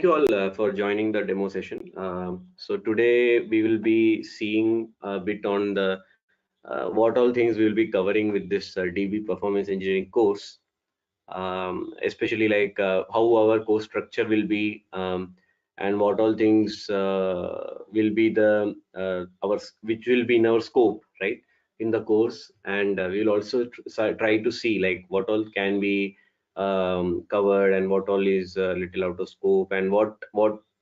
thank you all for joining the demo session. So today we will be seeing a bit on the what all things we will be covering with this DB Performance Engineering course, especially like how our course structure will be, and what all things will be the which will be in our scope, right, in the course. And we'll also try to see like what all can be covered and what all is a little out of scope, and what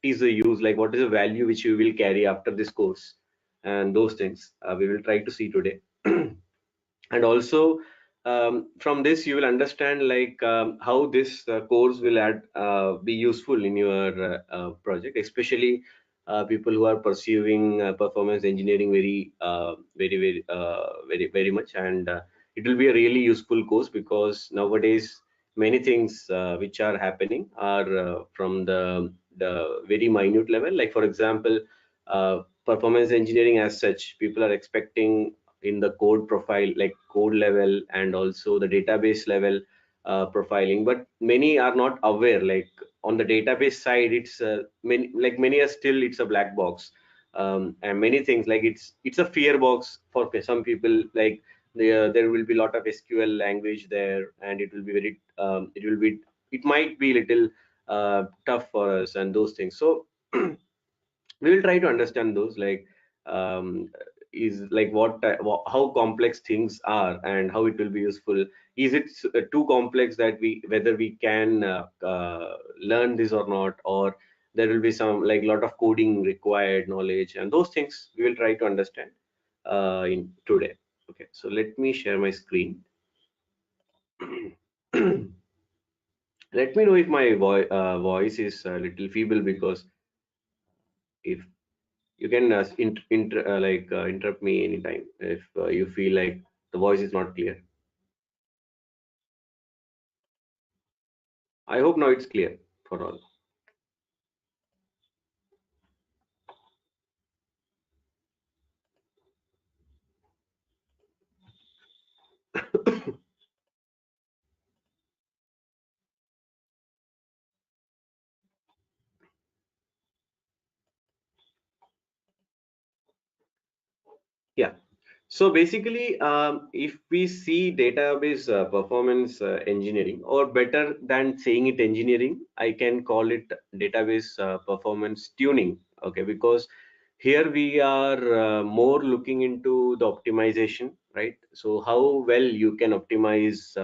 is the use, like what is the value which you will carry after this course, and those things we will try to see today. And also from this you will understand like how this course will be useful in your project, especially people who are pursuing performance engineering very much. And it will be a really useful course, because nowadays many things which are happening are from the very minute level. Like for example, performance engineering as such, people are expecting in the code profile, like code level, and also the database level profiling, but many are not aware, like on the database side it's many are still, it's a black box. And many things like it's a fear box for some people, like there will be a lot of SQL language there, and it will be very it might be little tough for us and those things. So we will try to understand those, like um, is like how complex things are and how it will be useful. Is it too complex that we whether we can learn this or not, or there will be some like lot of coding required knowledge, and those things we will try to understand in today. Okay, so let me share my screen. Let me know if my voice is a little feeble, because if you can interrupt me anytime if you feel like the voice is not clear. I hope now it's clear for all. Yeah, so basically if we see database performance engineering, or better than saying it engineering, I can call it database performance tuning. Okay, because here we are more looking into the optimization, right? So how well you can optimize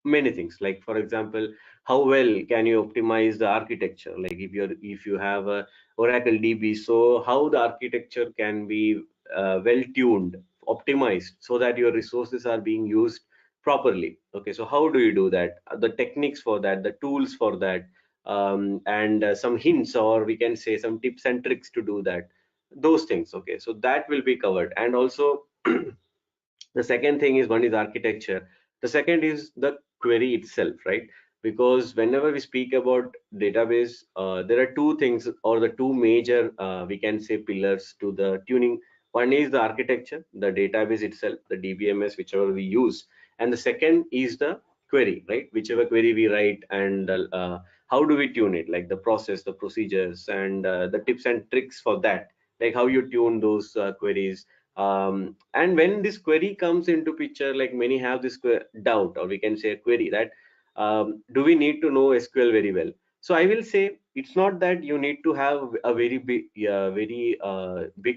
many things. Like for example, how well can you optimize the architecture, like if you have a Oracle DB, so how the architecture can be well tuned, optimized, so that your resources are being used properly. Okay, so how do you do that? The techniques for that, the tools for that, and some hints, or we can say some tips and tricks to do that, those things. Okay, so that will be covered. And also the second thing is, one is architecture, the second is the query itself, right? Because whenever we speak about database, there are two things, or the two major we can say pillars to the tuning. One is the architecture, the database itself, the DBMS whichever we use, and the second is the query, right? Whichever query we write, and how do we tune it, like the process, the procedures, and the tips and tricks for that, like how you tune those queries. And when this query comes into picture, like many have this doubt, or we can say a query, that do we need to know SQL very well? So I will say it's not that you need to have a very big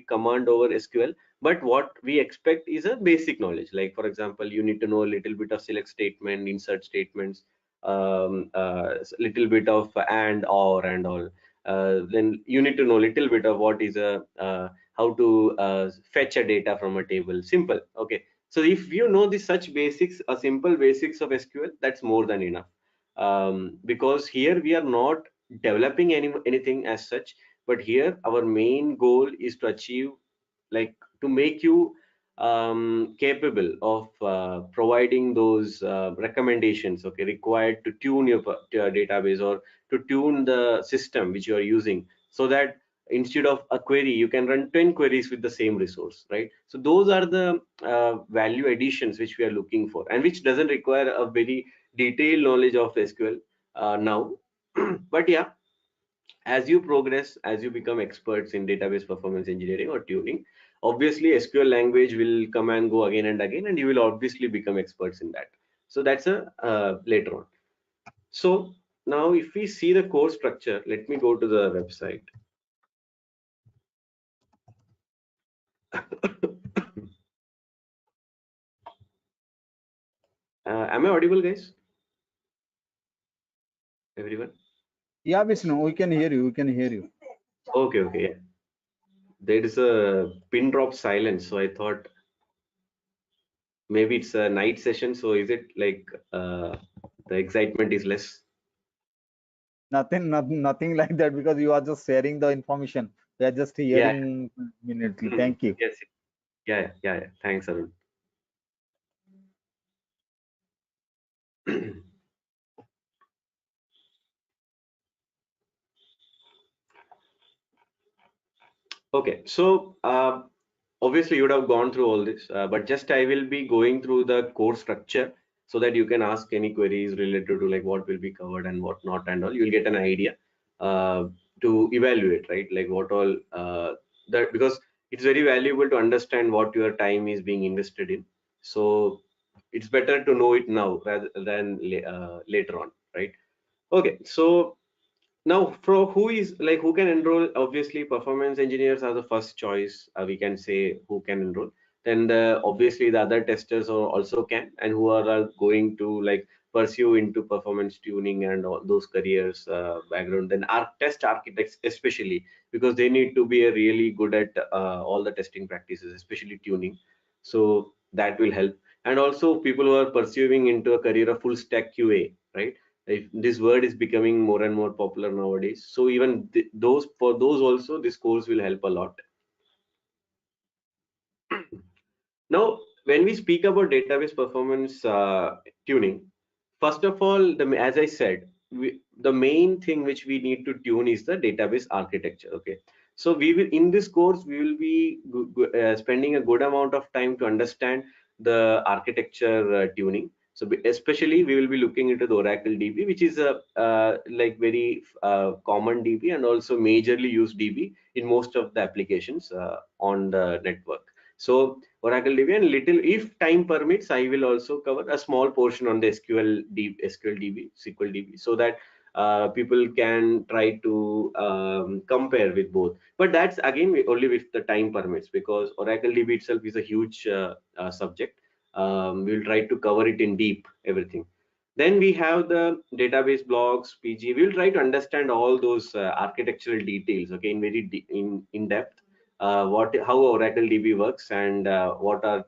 command over SQL, but what we expect is a basic knowledge. Like for example, you need to know a little bit of select statement, insert statements, little bit of and, or, and all. Then you need to know a little bit of what is a how to fetch a data from a table. Simple. Okay, so if you know the such basics, a simple basics of SQL, that's more than enough. Because here we are not developing anything as such, but here our main goal is to achieve, like to make you capable of providing those recommendations, okay, required to tune your database, or to tune the system which you are using, so that instead of a query you can run 10 queries with the same resource, right? So those are the value additions which we are looking for, and which doesn't require a very detailed knowledge of SQL now. But yeah, as you progress, as you become experts in database performance engineering or tuning, obviously SQL language will come and go again and again, and you will obviously become experts in that. So that's a later on. So now if we see the course structure, let me go to the website. Am I audible, guys? Everyone? Yeah, Vishnu, we can hear you. We can hear you. Okay, okay, yeah. There is a pin drop silence, so I thought maybe it's a night session. So is it like the excitement is less? Nothing like that, because you are just sharing the information. We are just Yeah. hearing minutely. Mhm. Thank you. Yes. Yeah, yeah, yeah, yeah. Thanks, Arun. Okay, so obviously you would have gone through all this, but just I will be going through the course structure so that you can ask any queries related to like what will be covered and what not and all. You'll get an idea uh, to evaluate, right? Like what all that, because it's very valuable to understand what your time is being invested in. So it's better to know it now rather than later on, right? Okay, so now, for who is like who can enroll? Obviously, performance engineers are the first choice. We can say who can enroll. Then obviously the other testers also can, and who are going to like pursue into performance tuning and all those careers background. Then test architects especially, because they need to be really good at all the testing practices, especially tuning. So that will help. And also people who are pursuing into a career of full stack QA, right? If this word is becoming more and more popular nowadays, so even those, for those also this course will help a lot. Now, when we speak about database performance tuning, first of all, as I said, the main thing which we need to tune is the database architecture. Okay, so we will in this course we will be spending a good amount of time to understand the architecture tuning. So especially we will be looking into the Oracle DB, which is a like very common DB and also majorly used DB in most of the applications on the network. So Oracle DB, and little, if time permits, I will also cover a small portion on the SQL DB, SQL DB, so that people can try to compare with both. But that's again only if the time permits, because Oracle DB itself is a huge subject. We'll try to cover it in deep, everything. Then we have the database blocks, PG. We'll try to understand all those architectural details, okay, in very in depth, what how Oracle DB works, and what are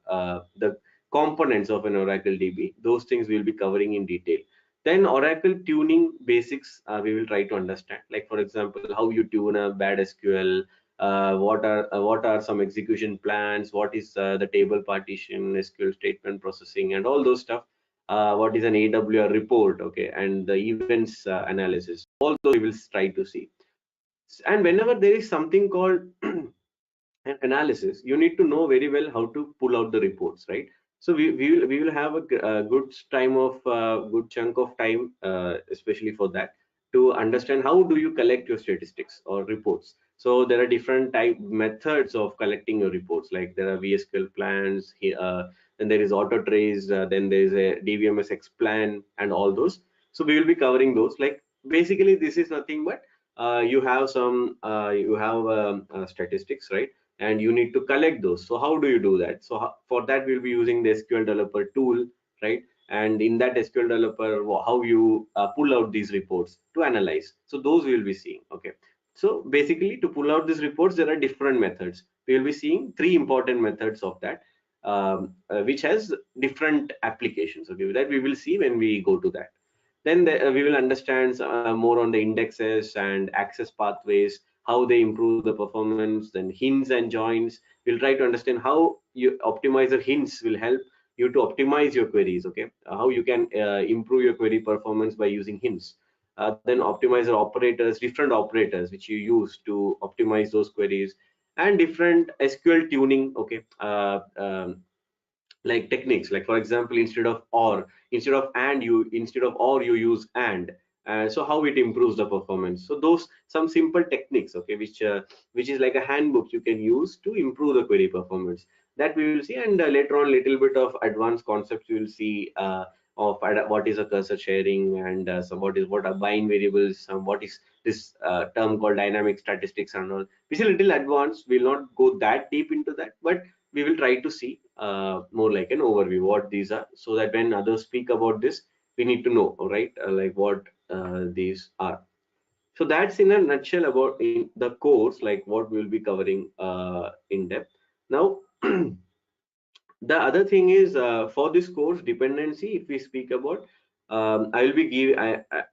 the components of an Oracle DB. Those things we'll be covering in detail. Then Oracle tuning basics, we will try to understand. Like for example, how you tune a bad SQL. What are some execution plans? What is the table partition, SQL statement processing, and all those stuff. What is an AWR report? Okay, and the events analysis. All those we will try to see. And whenever there is something called and analysis, you need to know very well how to pull out the reports, right? So we will have a good time of good chunk of time, especially for that, to understand how do you collect your statistics or reports. So there are different type methods of collecting your reports, like there are VSQL plans, then there is auto trace, then there is a DVMS plan and all those. So we will be covering those. Like basically this is nothing but you have some you have statistics, right? And you need to collect those. So how do you do that? So for that we'll be using the SQL developer tool, right? And in that SQL developer, how you pull out these reports to analyze. So those we will be seeing. Okay. So basically to pull out these reports, there are different methods. We will be seeing three important methods of that, which has different applications. Okay, that we will see when we go to that. Then we will understand more on the indexes and access pathways, how they improve the performance. Then hints and joins. We'll try to understand how you optimizer hints will help you to optimize your queries. Okay, how you can improve your query performance by using hints. Then optimizer operators, different operators which you use to optimize those queries, and different SQL tuning. Okay, like techniques, like for example, instead of or, instead of and, you instead of or you use and. So how it improves the performance. So those some simple techniques, okay, which is like a handbook you can use to improve the query performance, that we will see. And later on, little bit of advanced concepts you will see, of what is a cursor sharing, and some what are bind variables, what is this term called dynamic statistics and all, which is a little advanced. We'll not go that deep into that, but we will try to see more like an overview what these are, so that when others speak about this, we need to know, right, like what these are. So that's in a nutshell about in the course, like what we'll be covering in depth. Now, the other thing is, for this course dependency, if we speak about, I will be give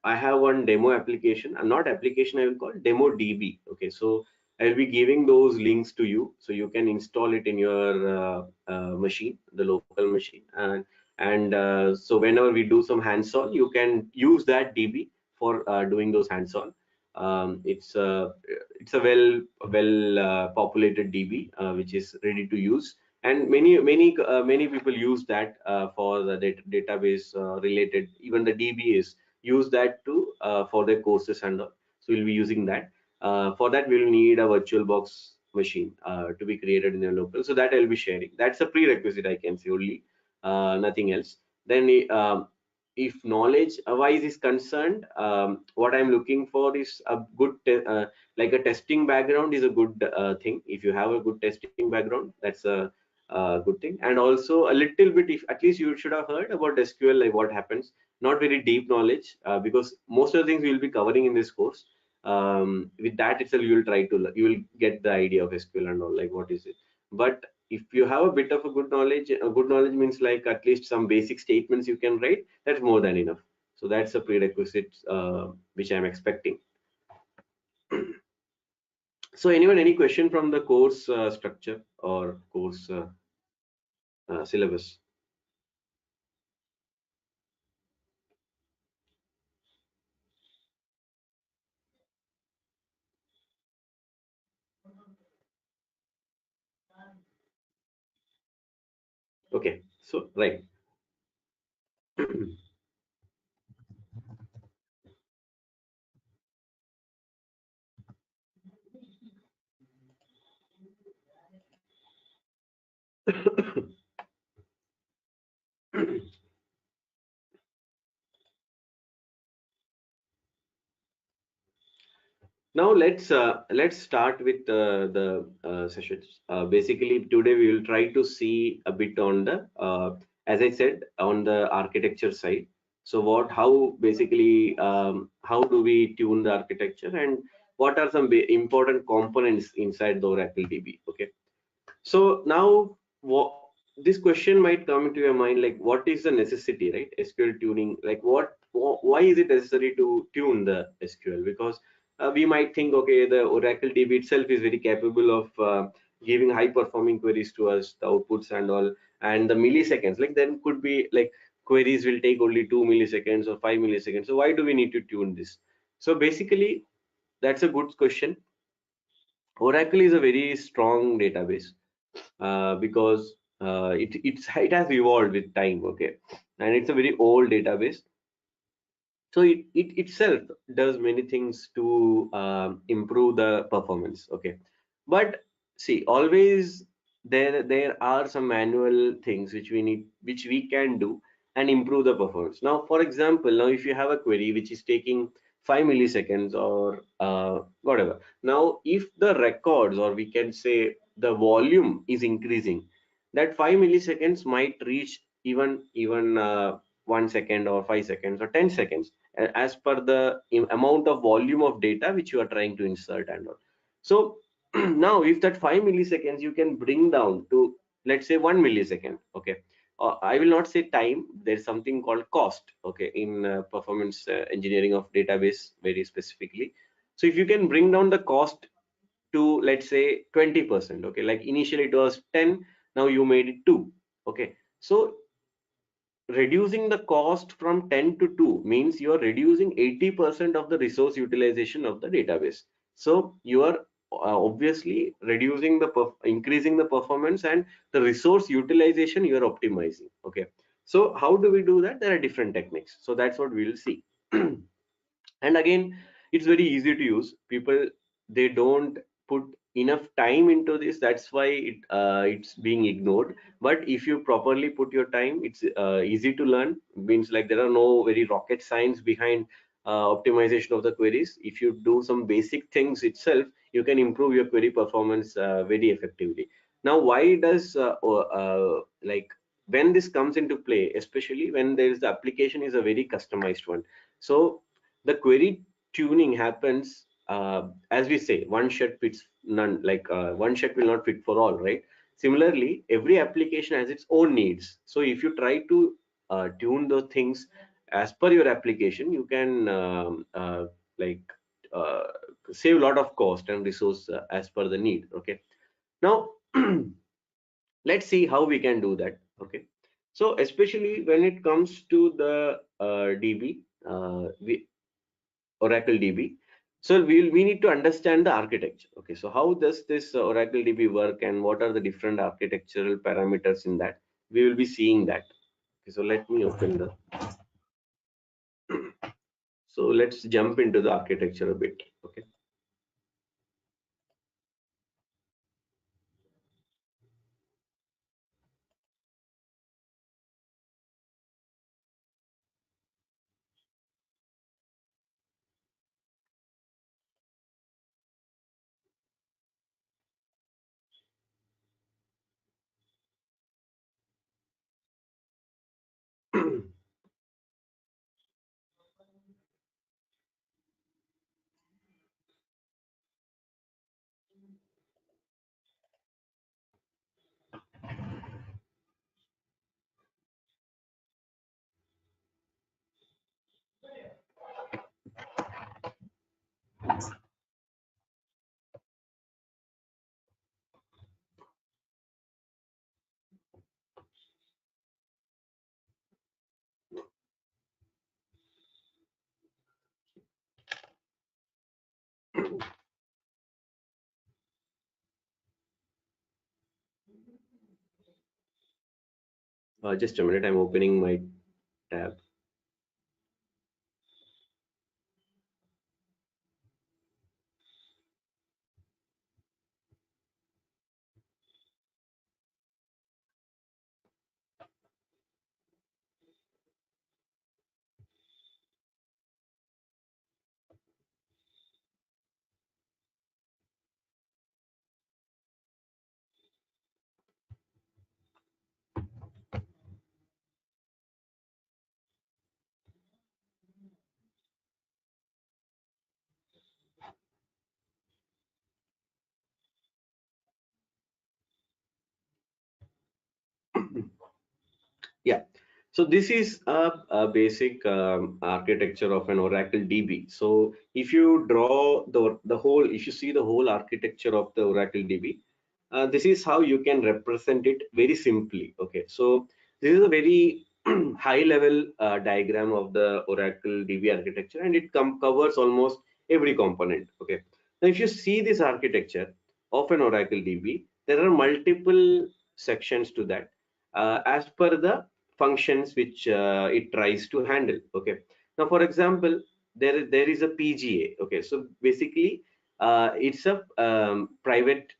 I have one demo application, not application, I will call demo DB. Okay, so I will be giving those links to you, so you can install it in your machine, the local machine. And so whenever we do some hands-on, you can use that DB for doing those hands-on. It's a well populated DB, which is ready to use, and many people use that for the database related. Even the DB is use that to for their courses and all. So we'll be using that. For that, we'll need a virtual box machine to be created in the local. So that I'll be sharing. That's a prerequisite, I can say, only, nothing else. Then if knowledge wise is concerned, what I'm looking for is a good like a testing background is a good thing. If you have a good testing background, that's a good thing. And also a little bit, if at least you should have heard about SQL, like what happens. Not very deep knowledge, because most of the things we will be covering in this course. With that itself, you will get the idea of SQL and all, like what is it. But if you have a bit of a good knowledge means like at least some basic statements you can write, that's more than enough. So that's a prerequisite which I'm expecting. So anyone, any question from the course structure or course syllabus? Okay, so right. Now let's start with the sessions. Basically, today we will try to see a bit on the, as I said, on the architecture side. So how basically, how do we tune the architecture, and what are some important components inside the Oracle DB? Okay. So now, this question might come into your mind, like what is the necessity, right? SQL tuning, like why is it necessary to tune the SQL? Because we might think, okay, the Oracle DB itself is very capable of giving high performing queries to us, the outputs and all, and the milliseconds, like then could be like queries will take only 2 milliseconds or 5 milliseconds. So why do we need to tune this? So basically, that's a good question. Oracle is a very strong database, because it has evolved with time. Okay, and it's a very old database, so it itself does many things to improve the performance. Okay, but see, always there are some manual things which we can do and improve the performance. Now, for example, now if you have a query which is taking 5 milliseconds or whatever, now if the records, or we can say the volume is increasing, that 5 milliseconds might reach even 1 second or 5 seconds or 10 seconds, as per the amount of volume of data which you are trying to insert and all. So now if that 5 milliseconds you can bring down to, let's say, 1 millisecond. Okay, I will not say time, there's something called cost, okay, in performance engineering of database very specifically. So if you can bring down the cost to, let's say, 20%, okay, like initially it was 10, now you made it 2. Okay, so reducing the cost from 10 to 2 means you are reducing 80% of the resource utilization of the database. So you are obviously reducing increasing the performance, and the resource utilization you are optimizing. Okay, so how do we do that? There are different techniques, so that's what we will see. And again, it's very easy to use. People, they don't put enough time into this, that's why it's being ignored. But if you properly put your time, it's easy to learn. Means like there are no very rocket science behind optimization of the queries. If you do some basic things itself, you can improve your query performance very effectively. Now, why does like when this comes into play, especially when there is the application is a very customized one. So the query tuning happens, as we say, one shirt fits none. Like one shirt will not fit for all, right? Similarly, every application has its own needs. So if you try to tune those things as per your application, you can like uh, save a lot of cost and resource as per the need. Okay. Now let's see how we can do that. Okay. So especially when it comes to the DB, Oracle DB. So we need to understand the architecture. Okay, so how does this Oracle DB work, and what are the different architectural parameters in that? We will be seeing that. Okay, so let me open the. So let's jump into the architecture a bit. Okay. Just a minute, I'm opening my tab. Yeah. So this is a basic architecture of an Oracle DB. So if you draw the whole, if you see the whole architecture of the Oracle DB, this is how you can represent it very simply. Okay. So this is a very high level diagram of the Oracle DB architecture, and it covers almost every component. Okay. Now if you see this architecture of an Oracle DB, there are multiple sections to that as per the functions which it tries to handle. Okay. Now for example, there is a PGA. Okay, so basically it's a private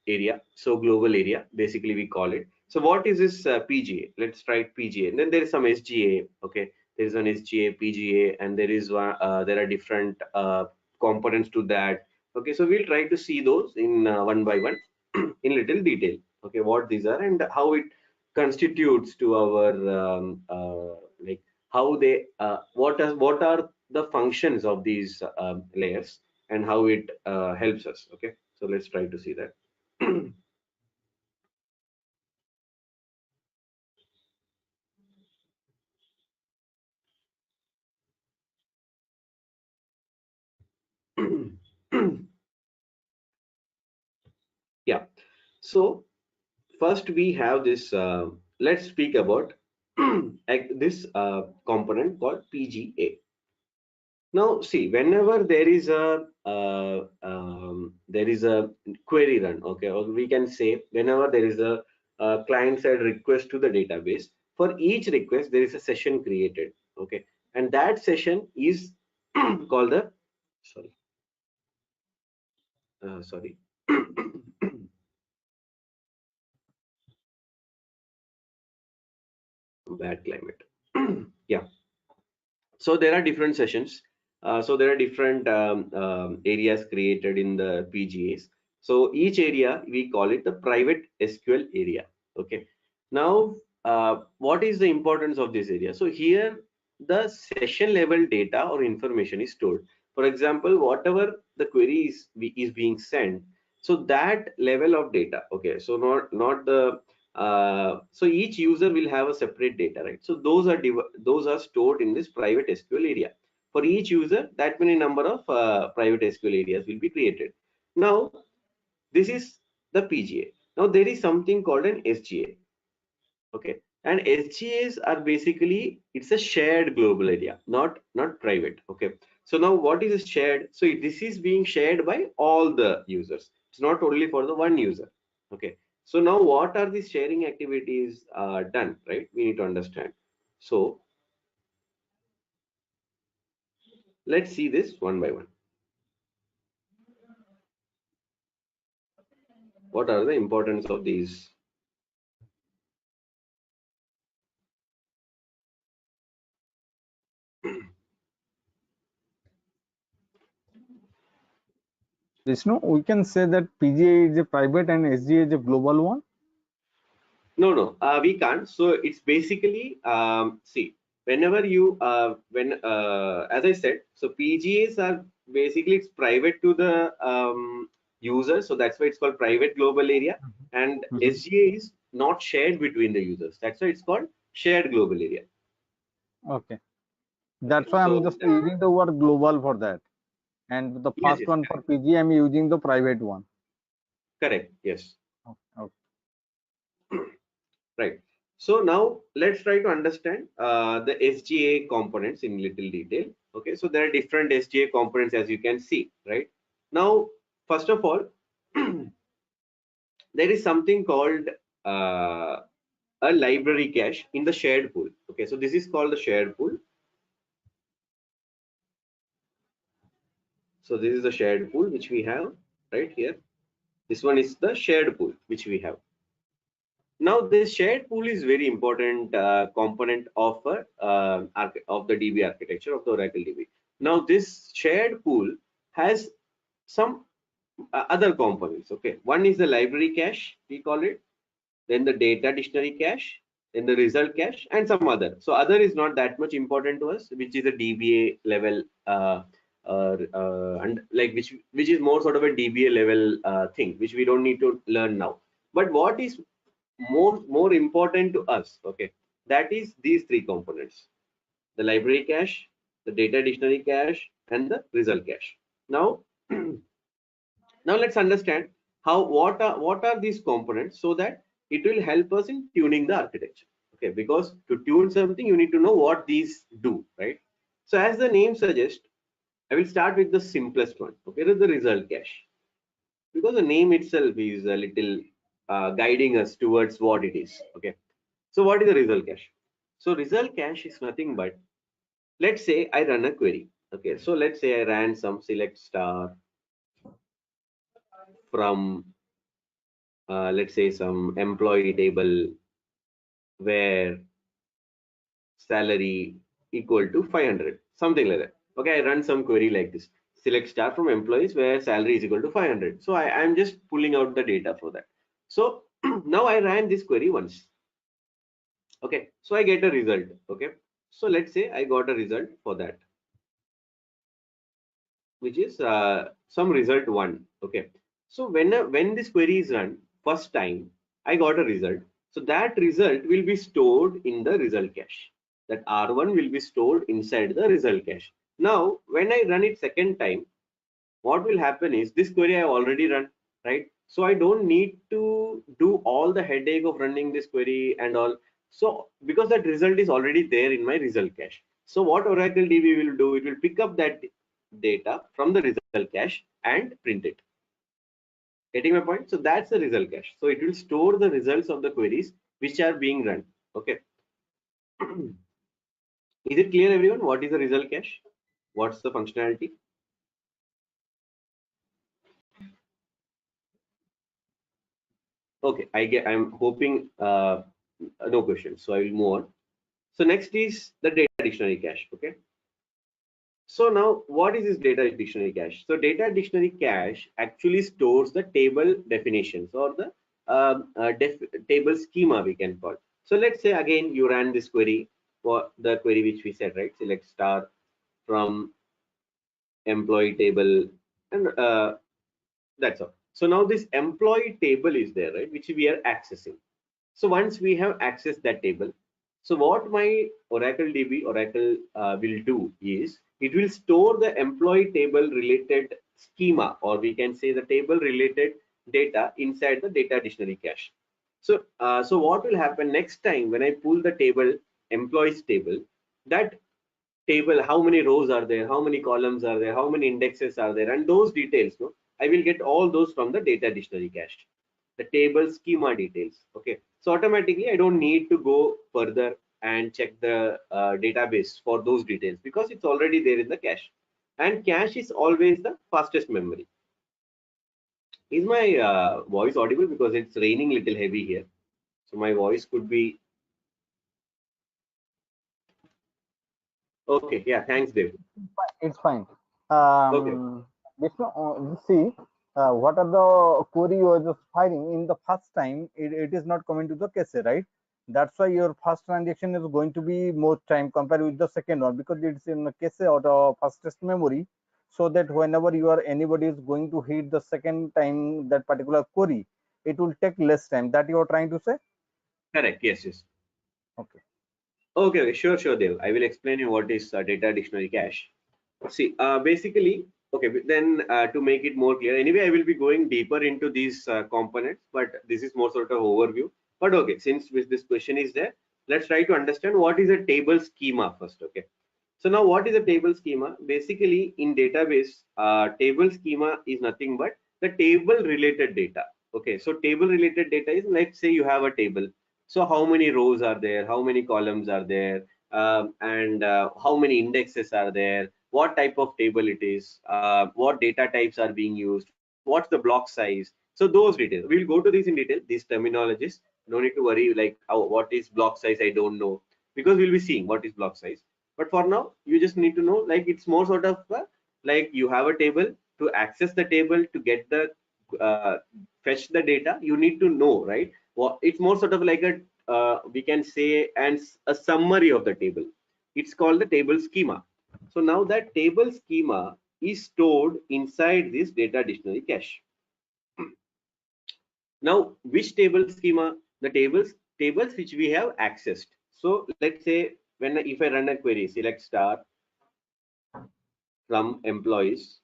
area, so global area basically we call it. So what is this PGA? Let's write PGA, and then there is some SGA. Okay, there is an SGA, PGA, and there is one there are different components to that. Okay, so we'll try to see those in one by one in little detail. Okay, what these are and how it constitutes to our like how they what are the functions of these layers and how it helps us. Okay, so let's try to see that. Yeah, so first we have this let's speak about this component called PGA. Now, see, whenever there is a query run, okay, or we can say whenever there is a, client-side request to the database, for each request there is a session created, okay, and that session is called the sorry bad climate. Yeah. So there are different sessions. So there are different areas created in the PGAs. So each area we call it the private SQL area. Okay. Now, what is the importance of this area? So here the session level data or information is stored. For example, whatever the query is being sent, so that level of data. Okay. So not the so each user will have a separate data, right? So those are stored in this private SQL area. For each user, that many number of private SQL areas will be created. Now, this is the PGA. Now there is something called an SGA. Okay, and SGAs are basically it's a shared global area, not private. Okay, so now what is shared? So this is being shared by all the users. It's not only for the one user. Okay, so now what are these sharing activities done? Right, we need to understand. So let's see this one by one. What are the importance of these? Vishnu, we can say that PGA is a private and SGA is a global one. No, we can't. So it's basically see whenever you as I said, so PGAs are basically it's private to the user, so that's why it's called private global area, and Mhm. SGA is not shared between the users. That's why it's called shared global area. Okay, Okay, that's why I'm so just using the word global for that. And the yes, first yes, one for correct, PG, I'm using the private one. correct, yes. Okay. Right. So now let's try to understand the SGA components in little detail. Okay, so there are different SGA components as you can see, right? Now, first of all, there is something called uh, a library cache in the shared pool. Okay, so this is called the shared pool. So this is the shared pool which we have right here. This one is the shared pool which we have. Now, this shared pool is very important component of of the DB architecture of the Oracle DB. Now, this shared pool has some other components. Okay, one is the library cache, we call it, then the data dictionary cache, then the result cache, and some other. So, other is not that much important to us, which is a DBA level. And like which is more sort of a DBA level thing, which we don't need to learn now. But what is more important to us, okay, that is these three components: the library cache, the data dictionary cache, and the result cache. Now now let's understand how what are these components so that it will help us in tuning the architecture. Okay, because to tune something you need to know what these do, right? So as the name suggests, I will start with the simplest one. Okay, it is the result cache, because the name itself is a little guiding us towards what it is. Okay, so what is the result cache? So result cache is nothing but, let's say I run a query. Okay, so let's say I ran some select star from let's say some employee table where salary equal to 500, something like that. Okay, I run some query like this: select star from employees where salary is equal to 500. So I'm just pulling out the data for that. So now I ran this query once. Okay, so I get a result. Okay, so let's say I got a result for that, which is some result one. Okay, so when this query is run first time, I got a result. So that result will be stored in the result cache. That R1 will be stored inside the result cache. Now when I run it second time, what will happen is this query I already run, right? So I don't need to do all the headache of running this query and all. So because that result is already there in my result cache, so what Oracle DB will do, it will pick up that data from the result cache and print it. Getting my point? So that's the result cache. So it will store the results of the queries which are being run. Okay. Is it clear everyone what is the result cache? What's the functionality? Okay, I'm hoping no questions, so I will move on. So next is the data dictionary cache. Okay. So now what is this data dictionary cache? So data dictionary cache actually stores the table definitions or the table schema we can call. So let's say again you ran this query for the query which we said, right? Select star from employee table, and that's all. So now this employee table is there, right? Which we are accessing. So once we have accessed that table, so what my Oracle DB Oracle will do is it will store the employee table related schema, or we can say the table related data inside the data dictionary cache. So what will happen next time when I pull the table employees table, that table, how many rows are there, how many columns are there, how many indexes are there, and those details, no, I will get all those from the data dictionary cache, the table schema details. Okay, so automatically I don't need to go further and check the database for those details because it's already there in the cache, and cache is always the fastest memory. Is my voice audible? Because it's raining little heavy here, so my voice could be okay. Yeah, thanks Dave. It's fine. Okay, Vishnu, see, what are the query you are just firing in the first time, it is not coming to the cache, right? That's why your first transaction is going to be more time compared with the second one, because it's in the cache or the fastest memory, so that whenever you are anybody is going to hit the second time that particular query, it will take less time. That you are trying to say? correct. Yes, yes. Okay. Okay, okay, sure, sure, Dev. I will explain you what is data dictionary cache. See, basically, okay, but then to make it more clear, anyway, I will be going deeper into these components, but this is more sort of overview. But okay, since this question is there, let's try to understand what is a table schema first. Okay, so now what is a table schema? Basically, in database, table schema is nothing but the table related data. Okay, so table related data is, let's say you have a table. So how many rows are there? How many columns are there? And how many indexes are there? What type of table it is? What data types are being used? What's the block size? So those details. We'll go to these in detail. These terminologies. No need to worry. Like what is block size? I don't know, because we'll be seeing what is block size. But for now, you just need to know, like it's more sort of like you have a table. To access the table, to get the fetch the data, you need to know, right? Well, it's more sort of like a we can say and a summary of the table. It's called the table schema. So now that table schema is stored inside this data dictionary cache. Now which table schema? The tables which we have accessed. So let's say when if I run a query, select star from employees.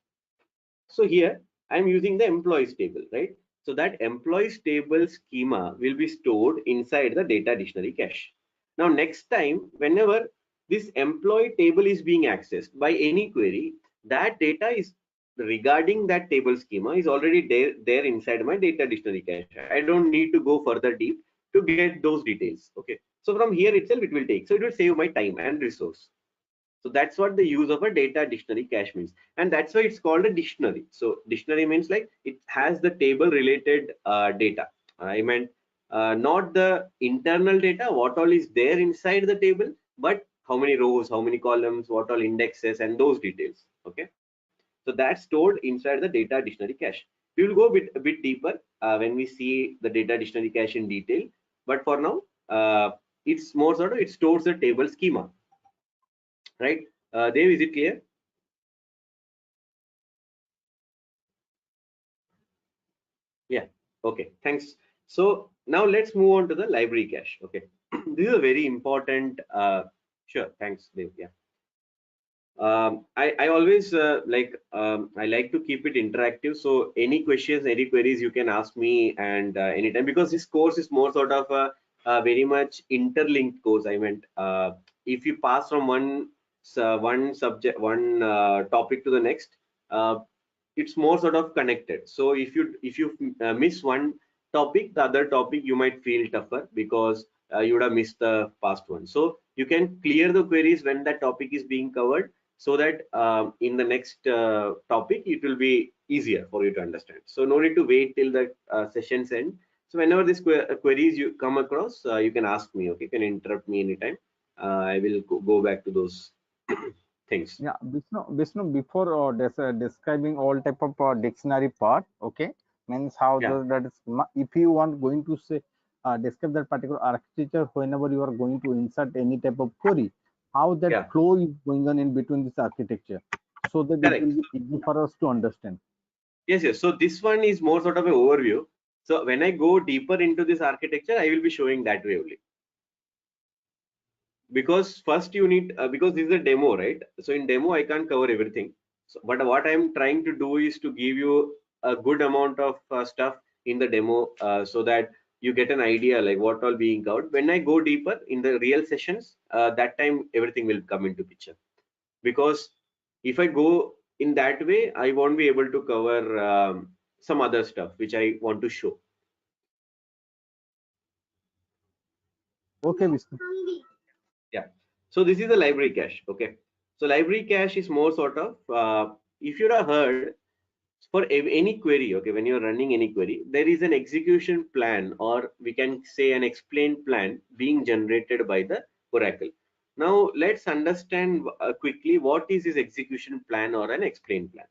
So here I'm using the employees table, right? So that employees table schema will be stored inside the data dictionary cache. Now next time, whenever this employee table is being accessed by any query, that data is regarding that table schema is already there inside my data dictionary cache. I don't need to go further deep to get those details. Okay. So from here itself it will take. So it will save my time and resource. So that's what the use of a data dictionary cache means. And that's why it's called a dictionary. So dictionary means like it has the table related data. I meant not the internal data, what all is there inside the table, but how many rows, how many columns, what all indexes, and those details. Okay. So that's stored inside the data dictionary cache. We will go a bit deeper when we see the data dictionary cache in detail. But for now, it's more sort of, it stores the table schema, right? Dev, is it clear? Yeah. Okay. Thanks. So now let's move on to the library cache. Okay. This is a very important. Sure. Thanks, Dev. Yeah. I always I like to keep it interactive. So any questions, any queries, you can ask me and anytime, because this course is more sort of a very much interlinked course. I meant if you pass from one subject, one topic to the next, uh, it's more sort of connected. So if you miss one topic, the other topic you might feel tougher because you would have missed the past one. So you can clear the queries when that topic is being covered, so that in the next topic it will be easier for you to understand. So no need to wait till the session's end. So whenever these queries you come across, you can ask me. Okay, you can interrupt me anytime. I will go back to those things. Yeah, Vishnu, before describing all type of dictionary part, okay, means how Yeah, that is, if you want going to say describe that particular architecture, whenever you are going to insert any type of query, how that yeah, flow is going on in between this architecture, so that it will correct. be easy for us to understand. Yes, yes. So this one is more sort of an overview. So when I go deeper into this architecture, I will be showing that way only. Because first you need, because this is a demo, right? So in demo, I can't cover everything. So, but what I'm trying to do is to give you a good amount of stuff in the demo so that you get an idea like what all being covered. When I go deeper in the real sessions, that time everything will come into picture. Because if I go in that way, I won't be able to cover some other stuff which I want to show. Okay, Vishnu. Yeah. So this is a library cache. Okay. So library cache is more sort of if you have heard for any query. Okay, when you're running any query, there is an execution plan, or we can say an explain plan being generated by the Oracle. Now let's understand quickly what is this execution plan or an explain plan.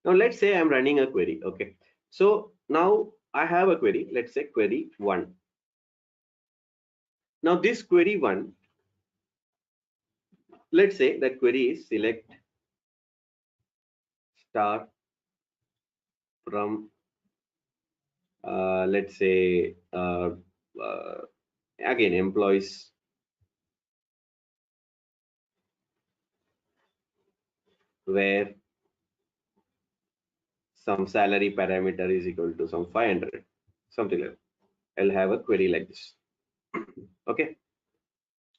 Now let's say I'm running a query. Okay, so now I have a query. Let's say query one. Now this query one, let's say that query is select star from let's say uh, again employees where some salary parameter is equal to some 500, something like that. I'll have a query like this. Okay,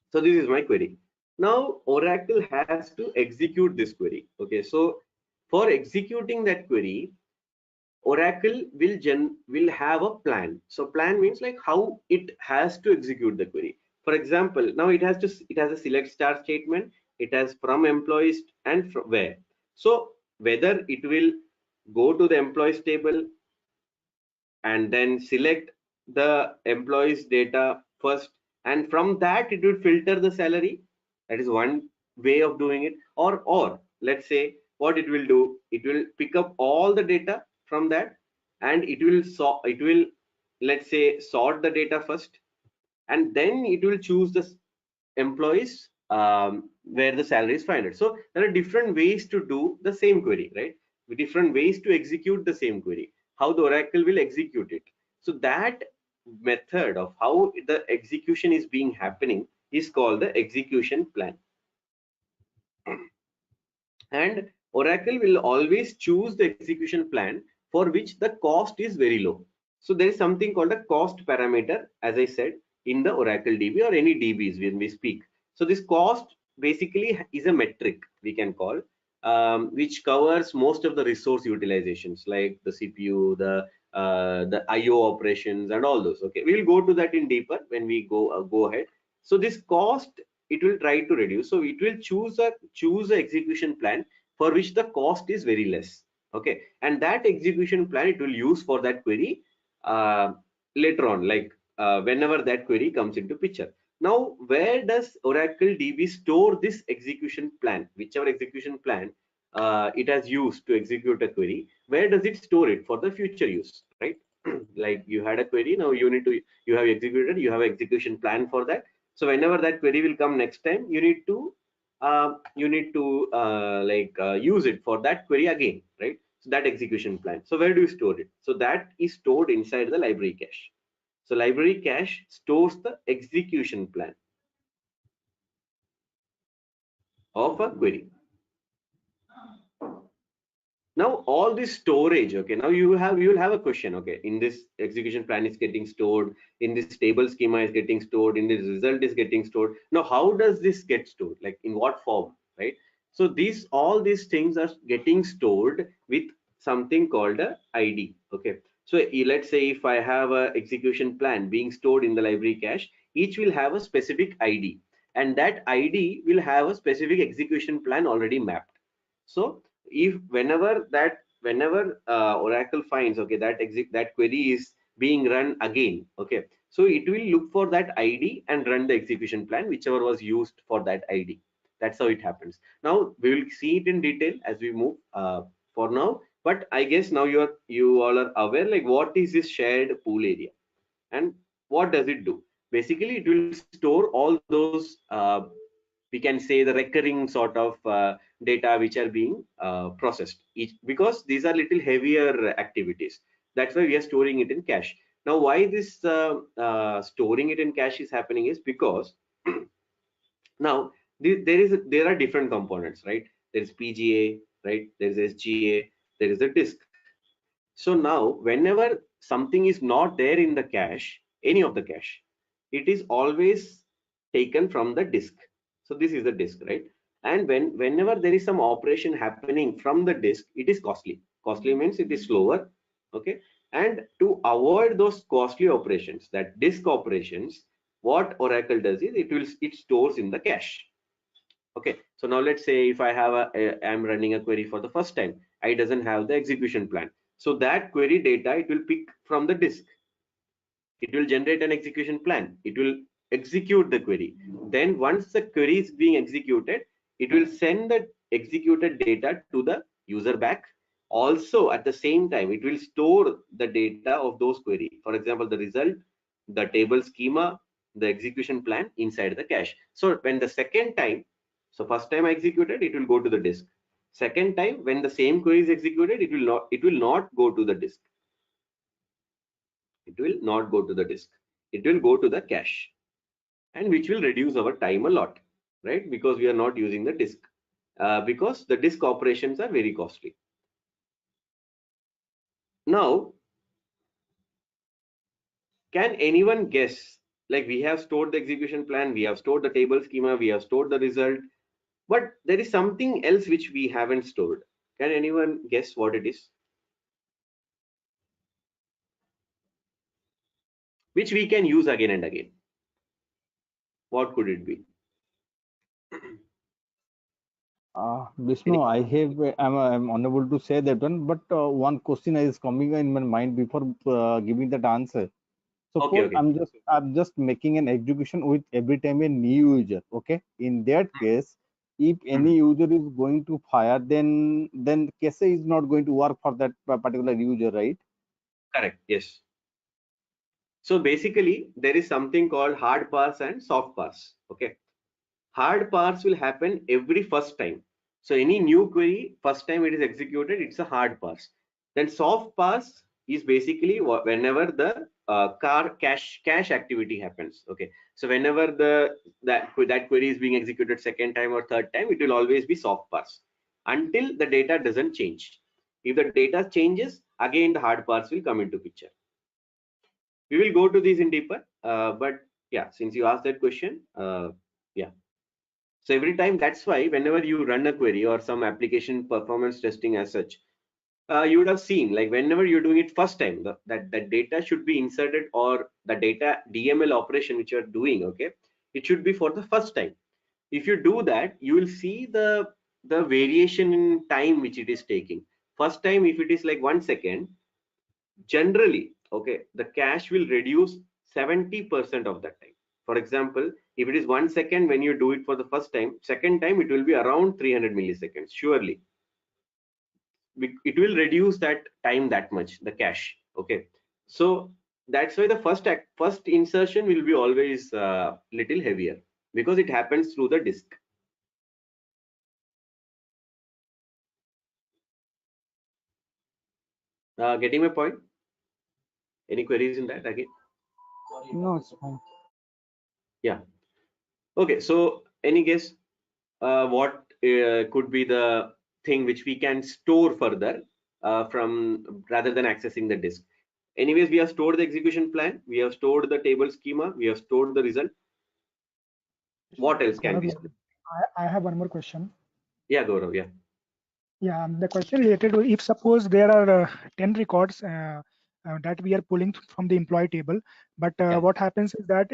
so this is my query. Now Oracle has to execute this query. Okay, so for executing that query, Oracle will have a plan. So plan means like how it has to execute the query. For example, now it has a select star statement. It has from employees and from where. So whether it will go to the employees table and then select the employees data first, and from that it will filter the salary. That is one way of doing it. Or let's say what it will do, it will pick up all the data from that, and it will, let's say, sort the data first, and then it will choose the employees where the salary is 500. So there are different ways to do the same query, right? With different ways to execute the same query, how the Oracle will execute it. So that method of how the execution is being happening is called the execution plan. And Oracle will always choose the execution plan for which the cost is very low. So there is something called a cost parameter, as I said, in the Oracle DB or any DBs when we speak. So this cost basically is a metric we can call, which covers most of the resource utilizations like the CPU, the IO operations, and all those. Okay, we will go to that in deeper when we go ahead. So this cost it will try to reduce. So it will choose a execution plan for which the cost is very less. Okay, and that execution plan it will use for that query uh, later on, like whenever that query comes into picture. Now, where does Oracle DB store this execution plan? Whichever execution plan it has used to execute a query, where does it store it for the future use, right? Like you had a query, now you have executed, you have execution plan for that. So whenever that query will come next time, you need to use it for that query again, right? So that execution plan. So where do you store it? So that is stored inside the library cache. So library cache stores the execution plan of a query. Now all this storage, okay, now you will have a question, okay, in this execution plan is getting stored, in this table schema is getting stored, in this result is getting stored. Now how does this get stored, like in what form, right? So these all these things are getting stored with something called a ID. Okay, so let's say if I have a execution plan being stored in the library cache, each will have a specific ID, and that ID will have a specific execution plan already mapped. So if whenever Oracle finds, okay, that query is being run again, okay, so it will look for that ID and run the execution plan whichever was used for that ID. That's how it happens. Now we will see it in detail as we move for now, but I guess now you all are aware, like what is this shared pool area and what does it do. Basically it will store all those we can say the recurring sort of data which are being processed each, because these are little heavier activities. That's why we are storing it in cache. Now why this storing it in cache is happening is because now there are different components, right? There is PGA, right? There is SGA, there is a disk. So now whenever something is not there in the cache, any of the cache, it is always taken from the disk. So this is the disk, right? And whenever there is some operation happening from the disk, it is costly. Costly means it is slower. Okay. And to avoid those costly operations, that disk operations, what Oracle does is it stores in the cache. Okay, so now let's say if I'm running a query for the first time, I doesn't have the execution plan. So that query data, it will pick from the disk. It will generate an execution plan. It will execute the query. Then once the query is being executed, it will send the executed data to the user back. Also at the same time, it will store the data of those query. For example, the result, the table schema, the execution plan inside the cache. So when the second time, so first time executed, it will go to the disk. Second time, when the same query is executed, it will not go to the disk. It will not go to the disk. It will go to the cache, and which will reduce our time a lot, right? Because we are not using the disk, because the disk operations are very costly. Now, can anyone guess? Like we have stored the execution plan, we have stored the table schema, we have stored the result, but there is something else which we haven't stored. Can anyone guess what it is? Which we can use again and again. What could it be? Vishnu, Any? I'm unable to say that one, but one question is coming in my mind before giving that answer. Okay, Suppose okay. I'm just making an execution with every time a new user. Okay, in that case, if any Mhm. user is going to fire, then case is not going to work for that particular user, right? Correct. Yes. So basically, there is something called hard parse and soft parse. Okay. Hard parse will happen every first time. So any new query, first time it is executed, it's a hard parse. Then soft parse is basically whenever the cache activity happens. Okay, so whenever that query is being executed second time or third time, it will always be soft parse until the data doesn't change. If the data changes, again the hard parse will come into picture. We will go to these in deeper, but yeah, since you asked that question, yeah. So every time, that's why whenever you run a query or some application performance testing as such, you would have seen, like whenever you're doing it first time, that data should be inserted, or the data DML operation which you're doing, okay, it should be for the first time. If you do that, you will see the variation in time which it is taking. First time, if it is like 1 second, generally, okay, the cache will reduce 70% of that time. For example, if it is 1 second when you do it for the first time, second time it will be around 300 milliseconds surely. It will reduce that time that much, the cache. Okay, so that's why the first insertion will be always little heavier, because it happens through the disk. Getting my point? Any queries in that again? No, it's fine. Yeah. Okay, so any guess what could be the thing which we can store further from rather than accessing the disk. Anyways, we have stored the execution plan, we have stored the table schema, we have stored the result. What else can Gaurav, we yeah, store? I have one more question. Yeah, Gaurav, yeah. Yeah, the question related to if suppose there are 10 records that we are pulling from the employee table, but Yeah. what happens is that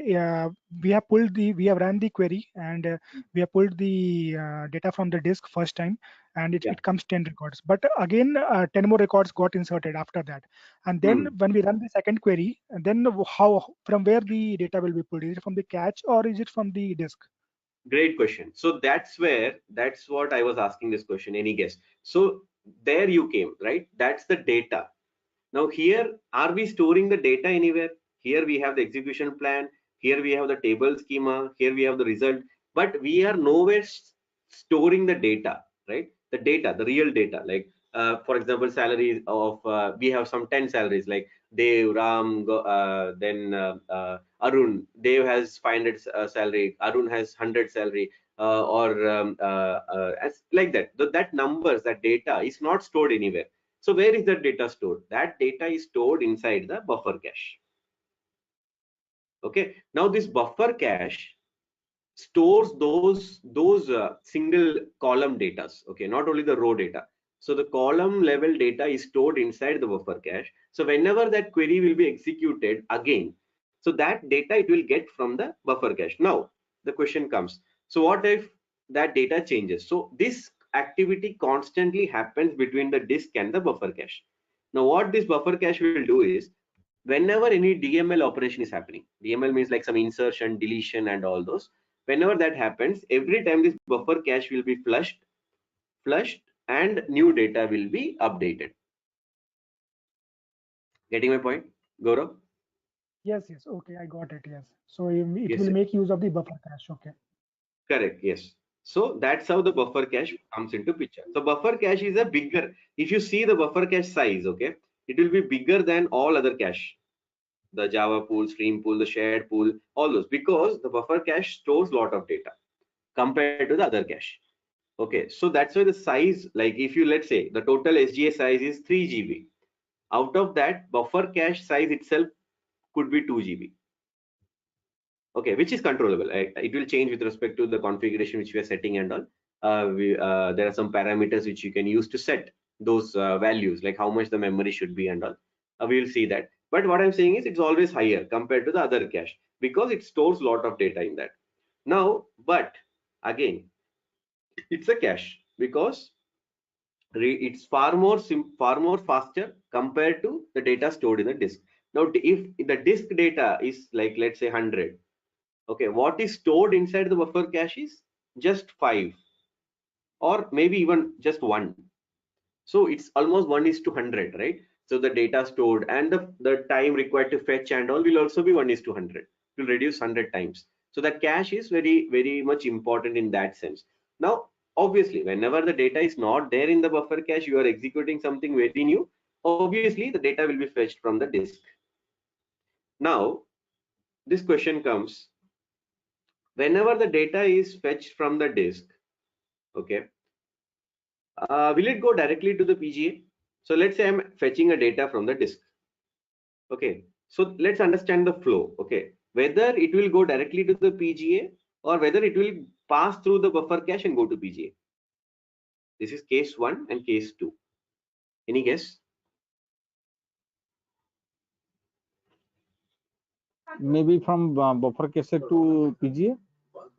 we have run the query and we have pulled the data from the disk first time, and Yeah. it comes 10 records. But again, 10 more records got inserted after that, and then when we run the second query, then how from where the data will be pulled? Is it from the cache or is it from the disk? Great question. So that's what I was asking this question. Any guess? So there you came, right? That's the data. Now here, are we storing the data anywhere? Here we have the execution plan. Here we have the table schema. Here we have the result. But we are nowhere storing the data, right? The data, the real data. Like for example, salaries of we have some 10 salaries like Dev, Ram, then Arun. Dev has 500 salary. Arun has 100 salary. As like that. That numbers, that data is not stored anywhere. So where is that data stored? That data is stored inside the buffer cache. Okay. Now this buffer cache stores those single column data. Okay, not only the row data. So the column level data is stored inside the buffer cache. So whenever that query will be executed again, so that data it will get from the buffer cache. Now the question comes, so what if that data changes? So this activity constantly happens between the disk and the buffer cache. Now what this buffer cache will do is, whenever any DML operation is happening, DML means like some insertion, deletion and all those. Whenever that happens, every time this buffer cache will be flushed and new data will be updated. Getting my point, Gaurav? Yes, yes. Okay, I got it. Yes. So it Yes, will yes. make use of the buffer cache. Okay. Correct. Yes. So that's how the buffer cache comes into picture. So buffer cache is a bigger, if you see the buffer cache size, okay, it will be bigger than all other cache, the Java pool, stream pool, the shared pool, all those, because the buffer cache stores a lot of data compared to the other cache. Okay, so that's why the size, like if you, let's say the total SGA size is 3 GB, out of that buffer cache size itself could be 2 GB. Okay, which is controllable. It will change with respect to the configuration which we are setting and all. There are some parameters which you can use to set those values, like how much the memory should be and all. We will see that. But what I'm saying is it's always higher compared to the other cache because it stores a lot of data in that. Now, but again, it's a cache because it's far more faster compared to the data stored in the disk. Now, if the disk data is like, let's say 100, okay, what is stored inside the buffer cache is just 5 or maybe even just 1. So it's almost 1 is to 100, right? So the data stored and the time required to fetch and all will also be 1 is to 100. It will reduce 100 times. So that cache is very much important in that sense. Now, obviously, whenever the data is not there in the buffer cache, you are executing something very new. Obviously, the data will be fetched from the disk. Now, this question comes, whenever the data is fetched from the disk, okay, will it go directly to the PGA? So let's say I'm fetching a data from the disk. Okay, so let's understand the flow. Okay, whether it will go directly to the PGA or whether it will pass through the buffer cache and go to PGA. This is case 1 and case 2. Any guess? Maybe from buffer cache to PGA.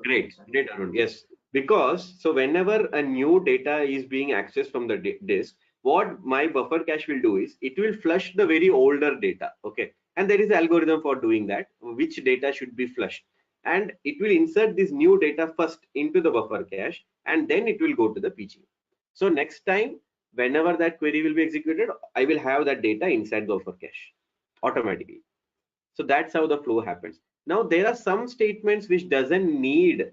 Great, Arun. Yes, because so whenever a new data is being accessed from the disk, what my buffer cache will do is it will flush the very older data. Okay, and there is an algorithm for doing that, which data should be flushed, and it will insert this new data first into the buffer cache, and then it will go to the PG. So next time, whenever that query will be executed, I will have that data inside the buffer cache automatically. So that's how the flow happens. Now there are some statements which doesn't need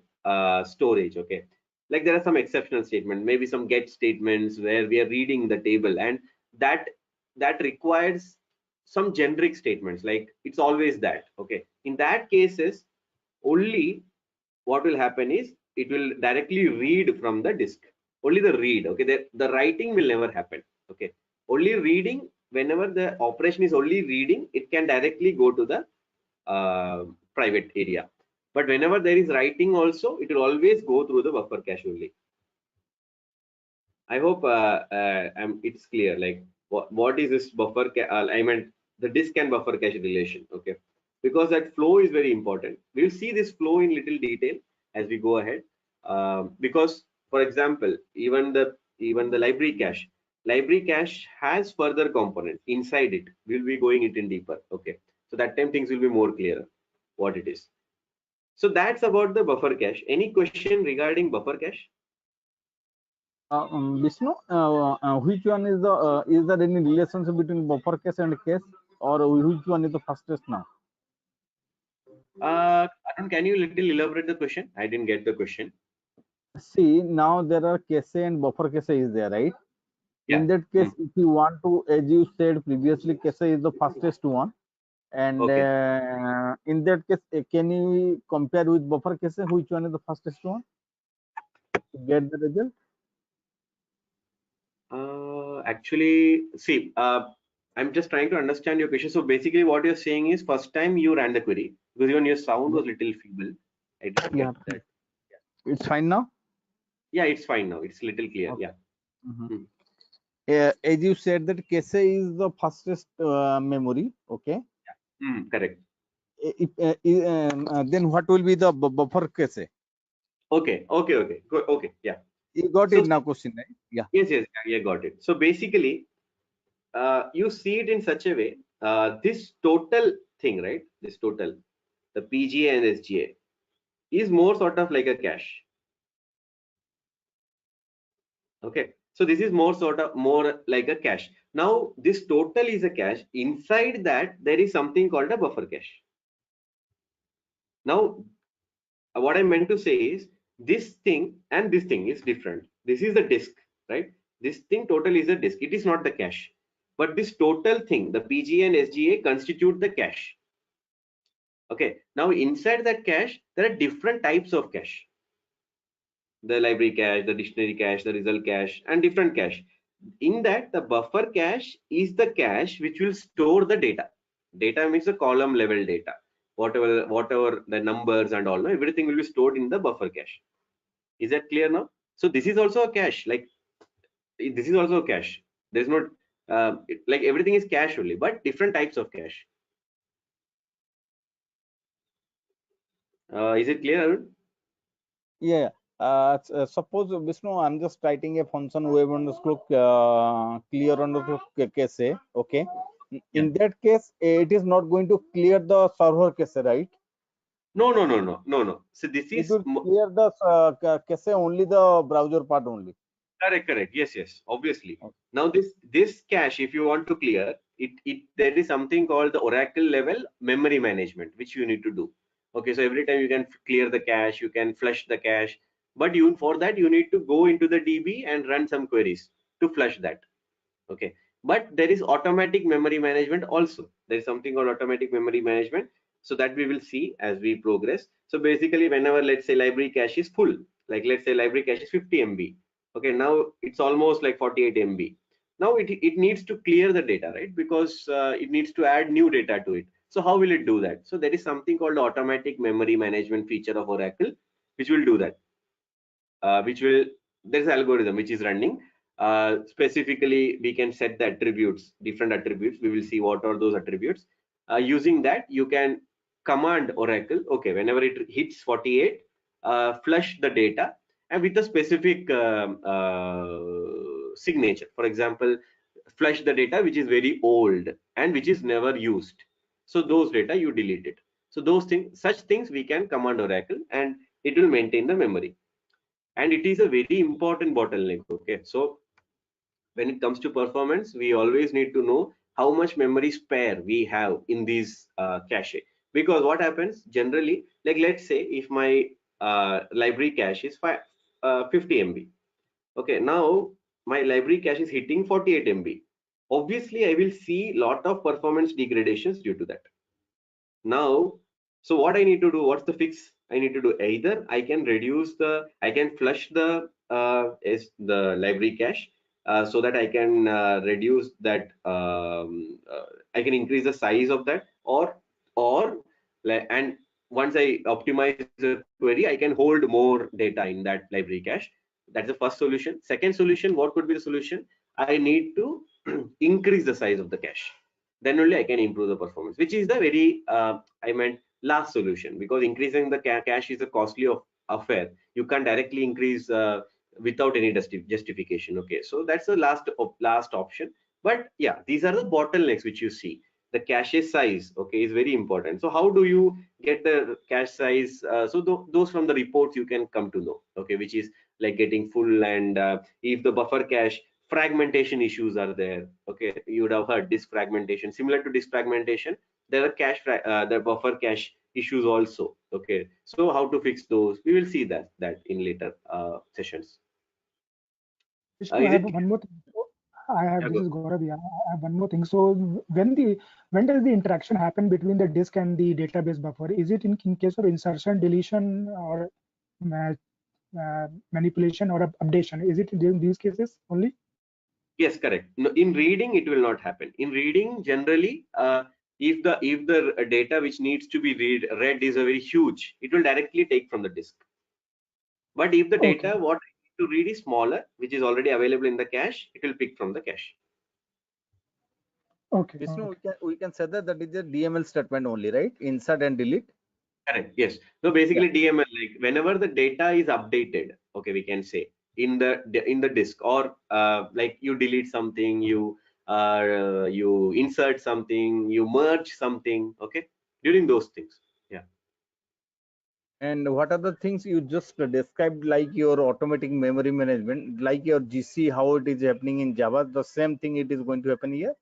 storage. Okay, like there are some exceptional statements, maybe some get statements where we are reading the table, and that requires some generic statements, like it's always that. Okay, in that cases only what will happen is it will directly read from the disk. only the read. Okay, the writing will never happen. Okay, only reading. Whenever the operation is only reading, it can directly go to the private area. But whenever there is writing also, it will always go through the buffer cache only. I hope it's clear. Like what is this buffer? I meant the disk and buffer cache relation. Okay, because that flow is very important. We'll see this flow in little detail as we go ahead. Because, for example, even the library cache has further components inside it. We'll be going it in deeper. Okay, so that time things will be more clearer what it is. So that's about the buffer cache. Any question regarding buffer cache? Vishnu, which one is there any relationship between buffer cache and cache, or which one is the fastest now? Arun, can you little elaborate the question? I didn't get the question. See, now there are cache and buffer cache is there, right? Yeah. In that case, if you want to, as you said previously, cache is the fastest one. And Okay. In that case, can you compare with buffer cache? Which one is the fastest one to get the result? Actually, see, I'm just trying to understand your question. So basically, what you're saying is, first time you ran the query, because even your sound was little feeble. I didn't Yeah, get that. it's fine now. Yeah, it's fine now. It's little clear. Okay. Yeah. As you said that cache is the fastest memory. Okay. Correct. Then what will be the buffer cache? Okay. Okay. Yeah. You got So it now, question, right? Yeah. yes. Yeah, got it. So basically, you see it in such a way. This total thing, right? This total, the PGA and SGA, is more sort of like a cache. Okay, so this is more like a cache. Now this total is a cache. Inside that there is something called a buffer cache. Now what I meant to say is this thing and this thing is different. This is the disk, right? This thing total is a disk. It is not the cache. But this total thing, the PGA and SGA, constitute the cache. Okay, now inside that cache there are different types of cache: the library cache, the dictionary cache, the result cache, and different cache. In that, the buffer cache is the cache which will store the data. Data means the column level data. Whatever the numbers and all, everything will be stored in the buffer cache. Is that clear now? So this is also a cache. Like this is also a cache. There's not like everything is cache only, but different types of cache. Is it clear, Arun? Yeah. Suppose Vishnu, I'm just writing a function web underscore clear underscore cache. Okay. In that case, it is not going to clear the server cache, right? No. So this It is will clear the cache only the browser part only. correct. Yes. Obviously. Okay. Now this cache, if you want to clear it, there is something called the Oracle level memory management, which you need to do. Okay, so every time you can clear the cache, you can flush the cache, but for that you need to go into the DB and run some queries to flush that. Okay, but there is automatic memory management also. There is something called automatic memory management, so that we will see as we progress. So basically, whenever let's say library cache is full, like let's say library cache is 50 MB. Okay, now it's almost like 48 MB. Now it needs to clear the data, right? Because it needs to add new data to it. So how will it do that? So there is something called automatic memory management feature of Oracle, which will do that. There's an algorithm which is running. Specifically, we can set the attributes, different attributes. We will see what are those attributes. Using that, you can command Oracle. Okay, whenever it hits 48, flush the data and with a specific signature. For example, flush the data which is very old and which is never used. So those data you delete it. So those things, such things we can command Oracle and it will maintain the memory. And it is a very important bottleneck. Okay, so when it comes to performance, we always need to know how much memory spare we have in these cache, because what happens generally, like let's say if my library cache is 50 MB. Okay, now my library cache is hitting 48 MB. Obviously I will see lot of performance degradations due to that. Now, so what I need to do, what's the fix? I need to do either I can flush the library cache, so that I can reduce that, I can increase the size of that, or and once I optimize the query, I can hold more data in that library cache. That's the first solution. Second solution, what could be the solution? I need to increase the size of the cache. Then only I can improve the performance, which is the very I meant last solution, because increasing the cache is a costly affair. You can't directly increase without any justification. Okay, so that's the last option. But yeah, these are the bottlenecks which you see. The cache size, okay, is very important. So how do you get the cache size? So those from the reports you can come to know, okay, which is like getting full, and if the buffer cache fragmentation issues are there, okay, you would have heard disk fragmentation. Similar to disk fragmentation, there are the buffer cache issues also. Okay, so how to fix those, we will see that in later sessions. Vishnu, I Is have it? one more thing. I have, Yeah, this go. is Gaurav. Yeah, I have one more thing. So when does the interaction happen between the disk and the database buffer? Is it in case of insertion, deletion, or uh, manipulation or updation? Is it in these cases only? Yes, correct. No, in reading it will not happen. In reading, generally, if the data which needs to be read is a very huge, it will directly take from the disk. But if the Okay. data what I need to read is smaller, which is already available in the cache, it will pick from the cache. Okay. Vishnu, Okay. we can say that that is a DML statement only, right? Insert and delete. Correct. Yes. So Yeah. basically DML, like whenever the data is updated, okay, we can say in the disk, or like you delete something, you insert something, you merge something, okay, during those things. Yeah. And what are the things you just described, like your automatic memory management, like your GC, how it is happening in Java? The same thing it is going to happen here.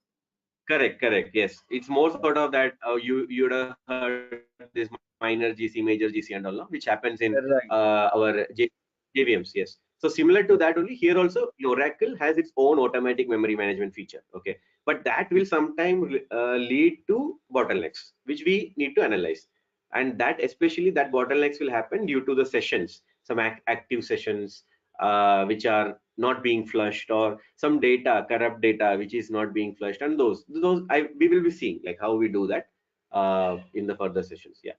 Correct, correct. Yes, it's more sort of that you'd have heard this minor GC, major GC, and all, no? Which happens in Right. our JVMs. Yes. So similar to that only here also, Oracle has its own automatic memory management feature. Okay, but that will sometimes lead to bottlenecks, which we need to analyze, and that especially that bottlenecks will happen due to the sessions, some active sessions which are not being flushed, or some data, corrupt data, which is not being flushed, and those we will be seeing like how we do that in the further sessions. Yeah.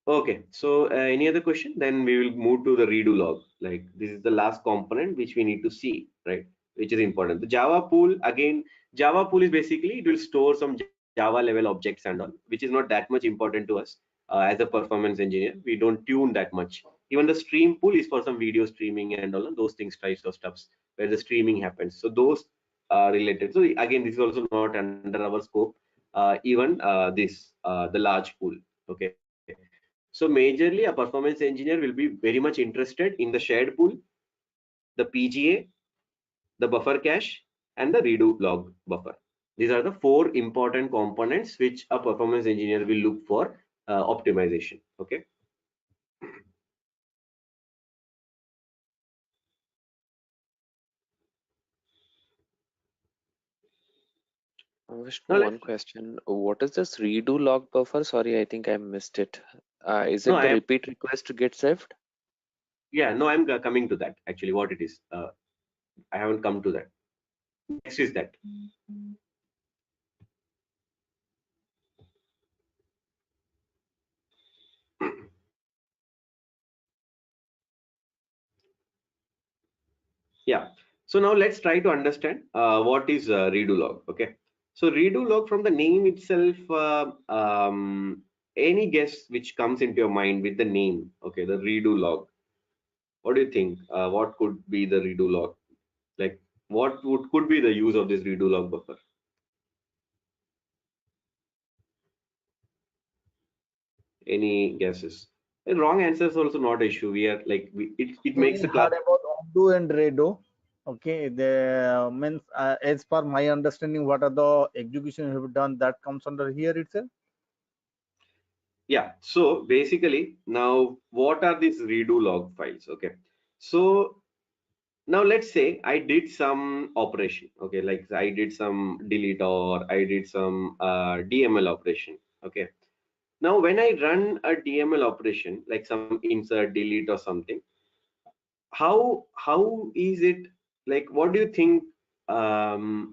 Okay, so any other question? Then we will move to the redo log. Like this is the last component which we need to see, right? Which is important. The Java pool, again, Java pool is basically it will store some Java level objects and all, which is not that much important to us as a performance engineer. We don't tune that much. Even the stream pool is for some video streaming and all of those things, types of stuffs where the streaming happens. So those are related. So again, this is also not under our scope. Even the large pool. Okay. So majorly, a performance engineer will be very much interested in the shared pool, the PGA, the buffer cache, and the redo log buffer. These are the four important components which a performance engineer will look for optimization. Okay. Vishnu, Now one let's question. What is this redo log buffer? Sorry, I think I missed it. Is no, it I the am repeat request to get saved? yeah, no, I'm coming to that actually. What it is, I haven't come to that. Next is that. Yeah. So now let's try to understand what is redo log. Okay. So redo log, from the name itself, any guess which comes into your mind with the name. Okay, the redo log. What do you think? What could be the redo log? Like, what could be the use of this redo log buffer? Any guesses? And wrong answer is also not an issue. We are like it We makes the class. heard about undo and redo. Okay, the means as per my understanding, what are the execution you have done that comes under here itself? Yeah, so basically now what are these redo log files? Okay, so Now let's say I did some operation, okay, like I did some delete or I did some DML operation, okay. Now when I run a DML operation, like some insert, delete or something, how is it, like what do you think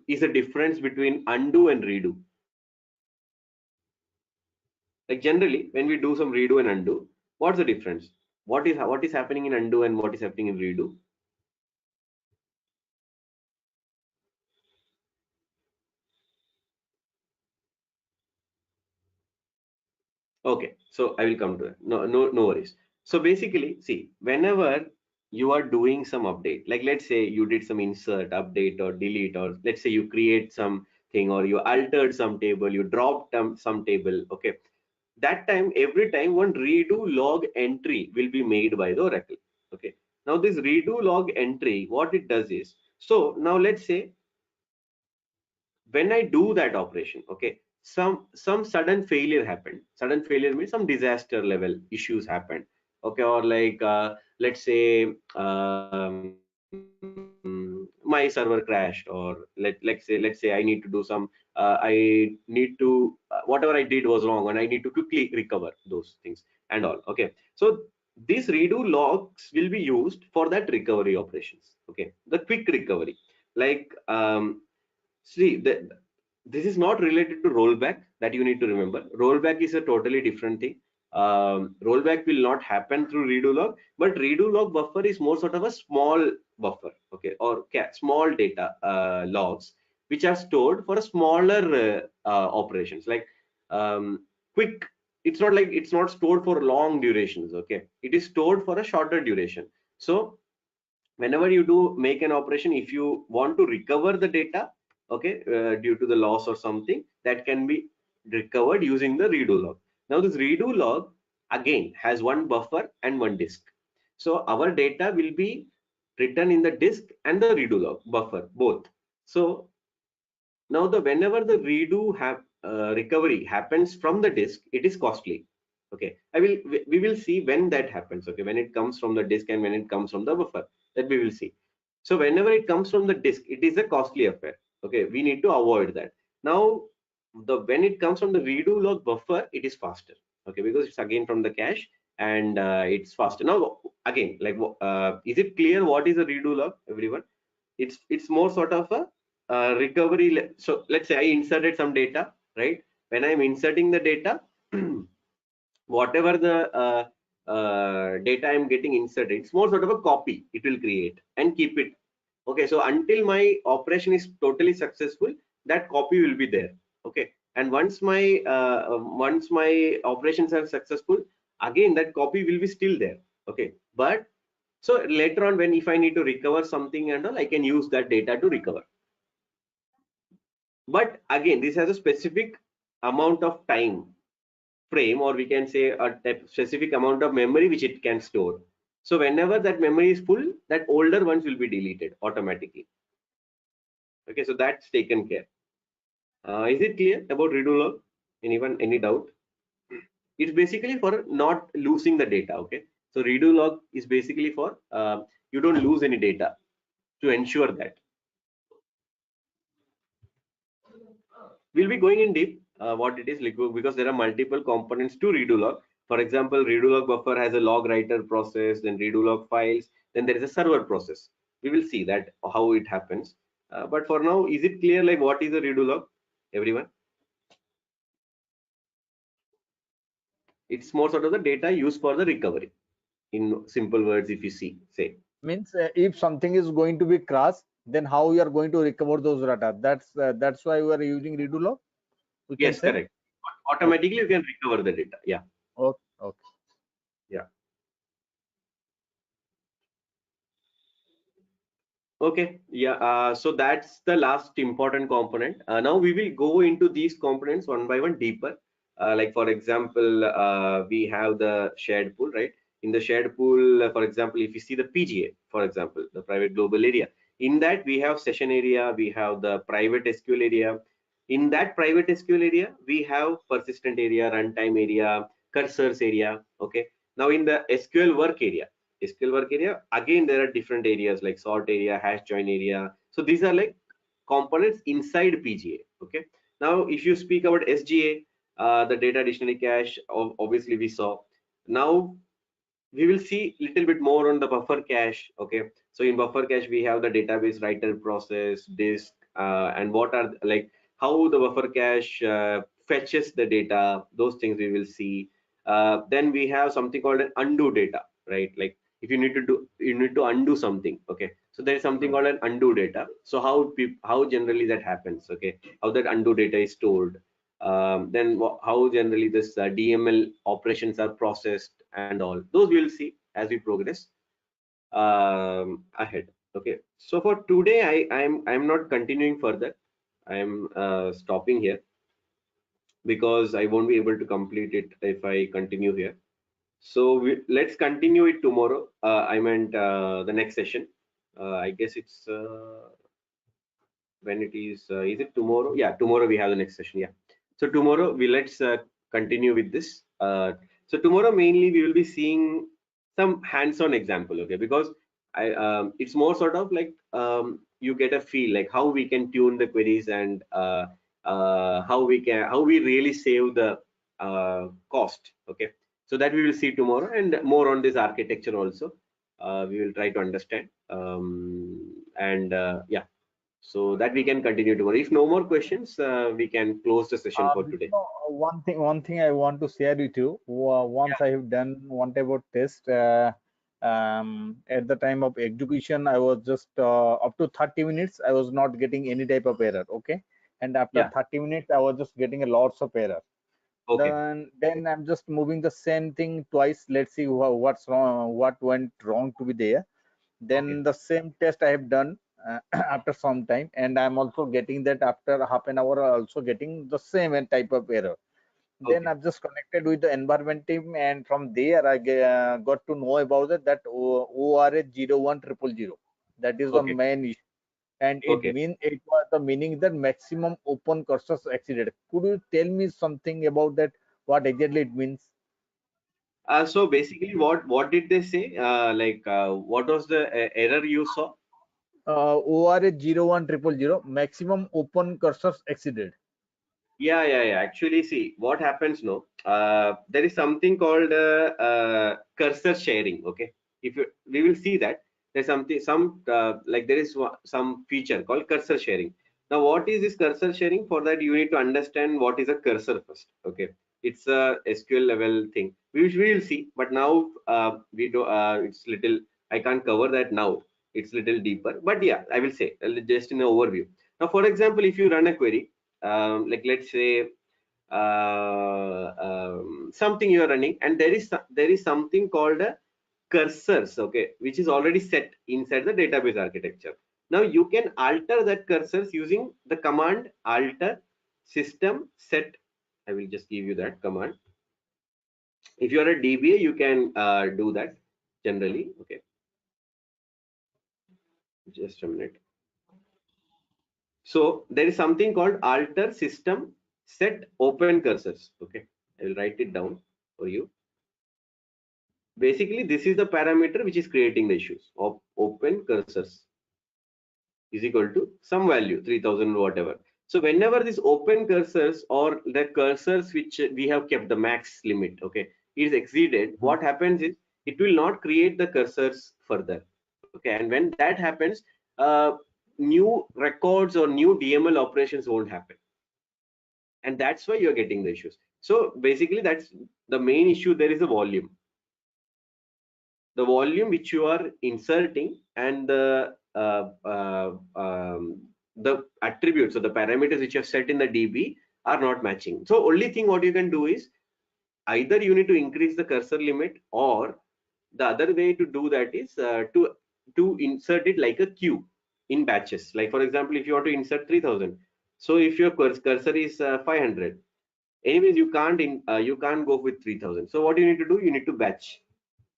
is the difference between undo and redo? Like generally when we do some redo and undo, what's the difference? What is happening in undo and what is happening in redo? Okay, so I will come to that. No worries. So basically, see, whenever you are doing some update, like let's say you did some insert, update, or delete, or let's say you create something, or you altered some table, you dropped some table. Okay, that time, every time one redo log entry will be made by the Oracle. Okay, now this redo log entry, what it does is, so now let's say when I do that operation, okay, some sudden failure happened. Sudden failure means some disaster level issues happened, okay, or like let's say my server crashed, or let's say I need to do some I need to whatever I did was wrong, and I need to quickly recover those things and all. Okay, so these redo logs will be used for that recovery operations. Okay, the quick recovery, like see, this is not related to rollback, that you need to remember. Rollback is a totally different thing. Rollback will not happen through redo log, but redo log buffer is more sort of a small buffer, okay, or small data logs which are stored for a smaller operations, like quick. It's not like it's not stored for long durations, okay. It is stored for a shorter duration. So whenever you do make an operation, if you want to recover the data, okay, due to the loss or something, that can be recovered using the redo log. Now this redo log again has one buffer and one disk, so our data will be written in the disk and the redo log buffer both. So now the whenever the redo recovery happens from the disk, it is costly. Okay, we will see when that happens, okay, when it comes from the disk and when it comes from the buffer, that we will see. So whenever it comes from the disk, it is a costly affair. Okay, we need to avoid that. Now the when it comes from the redo log buffer, it is faster, okay, because it's again from the cache, and it's faster. Now again, like is it clear what is a redo log, everyone? It's more sort of a recovery. So let's say I inserted some data, right? When I'm inserting the data, whatever the data I'm getting inserted, it's more sort of a copy it will create and keep it. Okay, so until my operation is totally successful, that copy will be there. Okay, and once my operations are successful, again that copy will be still there. Okay, but so later on, when if I need to recover something and all, I can use that data to recover. But again, this has a specific amount of time frame, or we can say a specific amount of memory which it can store. So whenever that memory is full, that older ones will be deleted automatically. Okay, so that's taken care. Is it clear about redo log? Anyone, any doubt? It's basically for not losing the data. Okay, so redo log is basically for you don't lose any data, to ensure that. We'll be going in deep what it is, like, because there are multiple components to redo log. For example, redo log buffer has a log writer process, then redo log files, then there is a server process. We will see that how it happens. But for now, is it clear like what is a redo log, everyone? It's more sort of the data used for the recovery. In simple words, if you see, say. Means if something is going to be crashed, then how you are going to recover those data? That's why we are using redo log, we can Yes, say. correct. Automatically, you can recover the data. Yeah. Okay, okay. Yeah. Okay, yeah, so that's the last important component. Now we will go into these components one by one deeper. Like for example, we have the shared pool, right? In the shared pool, for example, if you see the PGA, for example, the private global area, in that we have session area, we have the private SQL area. In that private SQL area, we have persistent area, runtime area, cursors area. Okay. Now in the SQL work area, SQL work area. Again, there are different areas like sort area, hash join area. So these are like components inside PGA. Okay. Now, if you speak about SGA, the data dictionary cache, obviously we saw. Now we will see little bit more on the buffer cache. Okay, so in buffer cache we have the database writer process, disk, and what are like how the buffer cache fetches the data. Those things we will see. Then we have something called an undo data, right? Like if you need to do, you need to undo something. Okay, so there is something called an undo data. So how generally that happens? Okay, how that undo data is stored. Then how generally this DML operations are processed and all those we'll see as we progress ahead. Okay, so for today I'm not continuing further. I'm stopping here because I won't be able to complete it if I continue here. So let's continue it tomorrow. I meant the next session. I guess it's when it is it tomorrow? Yeah, tomorrow we have the next session. Yeah, so tomorrow let's continue with this. So tomorrow mainly we will be seeing some hands-on example. Okay, because it's more sort of like you get a feel like how we can tune the queries and how we really save the cost. Okay, so that we will see tomorrow, and more on this architecture also we will try to understand. And yeah, so that we can continue tomorrow. If no more questions, we can close the session for today. One thing I want to share with you. Once I have done one type of test, at the time of execution, I was just up to 30 minutes. I was not getting any type of error. Okay, and after Yeah. 30 minutes, I was just getting a lots of error. Okay. Then I'm just moving the same thing twice. Let's see what's wrong, what went wrong to be there. Then Okay. the same test I have done after some time, and I'm also getting that after half an hour, also getting the same type of error. Then Okay. I've just connected with the environment team, and from there I got to know about it that ORH 01000. That is the Okay. main issue, and Okay. it was the meaning that maximum open cursors exceeded. Could you tell me something about that? What exactly it means? So basically, what did they say? What was the error you saw? ORH 01000 maximum open cursors exceeded. Yeah. Actually, see what happens. No, there is something called cursor sharing. Okay, if you, we will see that there's like there is some feature called cursor sharing. Now, what is this cursor sharing? For that, you need to understand what is a cursor first. Okay, it's a SQL level thing. We will see, but now we do. It's little. I can't cover that now. It's little deeper, but yeah, I will say just in an overview. Now, for example, if you run a query. Like let's say something you are running, and there is something called a cursors, okay, which is already set inside the database architecture. Now you can alter that cursors using the command alter system set. I will just give you that command. If you are a DBA, you can do that generally. Okay, just a minute. So there is something called alter system set open cursors. Okay, I will write it down for you. Basically, this is the parameter which is creating the issues of open cursors is equal to some value 3000 whatever. So whenever this open cursors or the cursors which we have kept the max limit, okay, is exceeded, what happens is it will not create the cursors further. Okay, and when that happens, new records or new DML operations won't happen, and that's why you're getting the issues. So basically, that's the main issue. There is a volume which you are inserting, and the attributes or the parameters which you have set in the DB are not matching. So only thing what you can do is either you need to increase the cursor limit, or the other way to do that is to insert it like a queue in batches. Like for example, if you want to insert 3000, so if your cursor is 500, anyways you can't go with 3000. So what you need to do, you need to batch.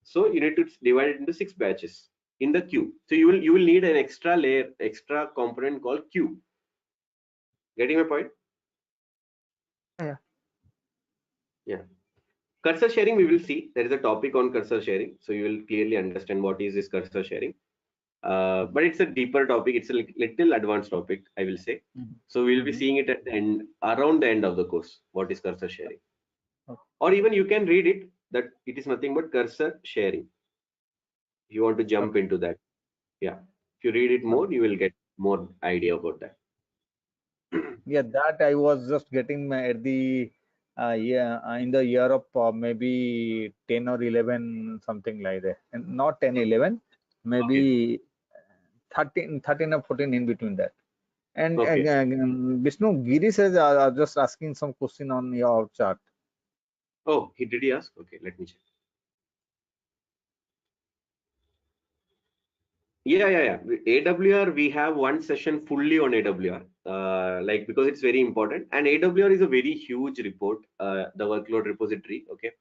So you need to divide it into 6 batches in the queue. So you will need an extra layer, extra component called queue. Getting my point? Yeah. Yeah. Cursor sharing, we will see. There is a topic on cursor sharing, so you will clearly understand what is this cursor sharing. But it's a deeper topic. It's a little advanced topic, I will say. So we'll be seeing it at the end, around the end of the course. What is cursor sharing? Okay. Or even you can read it that it is nothing but cursor sharing. If you want to jump into that, yeah. If you read it more, you will get more idea about that. Yeah, that I was just getting at the in the year of maybe 10 or 11, something like that, and not 10, 11, maybe 13 or 14 in between that. And Okay. Vishnu, Giri says, just asking some question on your chart. Oh, did he ask? Okay, let me check. Yeah. AWR, we have one session fully on AWR, like because it's very important. And AWR is a very huge report, the workload repository. Okay,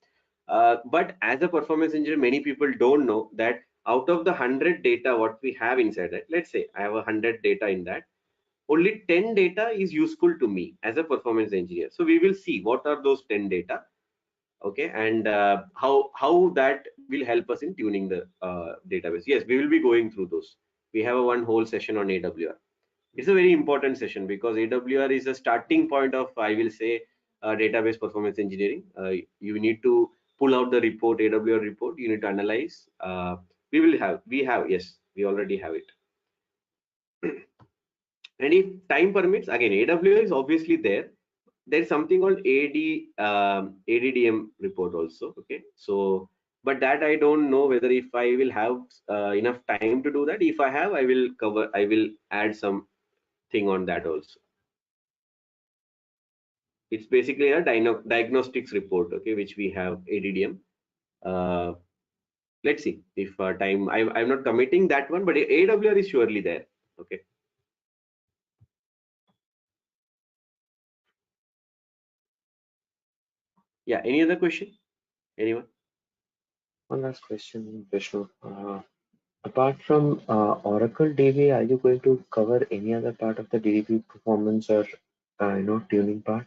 but as a performance engineer, many people don't know that out of the 100 data what we have inside it, let's say I have 100 data in that, only 10 data is useful to me as a performance engineer. So we will see what are those 10 data, okay, and how that will help us in tuning the database. Yes, we will be going through those. We have a one whole session on AWR. It's a very important session because AWR is a starting point of, I will say, database performance engineering. You need to pull out the report, AWR report, you need to analyze. Yes, we already have it. And if time permits, again, AWR is obviously there. There's something called ADDM report also. Okay, so but that I don't know whether if I will have enough time to do that. If I have, I will add some thing on that also. It's basically a diagnostics report, okay, which we have ADDM. Let's see if time. I'm not committing that one, but AWR is surely there. Okay. Yeah. Any other question? Anyone? One last question, Vishnu. Apart from Oracle DB, are you going to cover any other part of the DB performance or tuning part?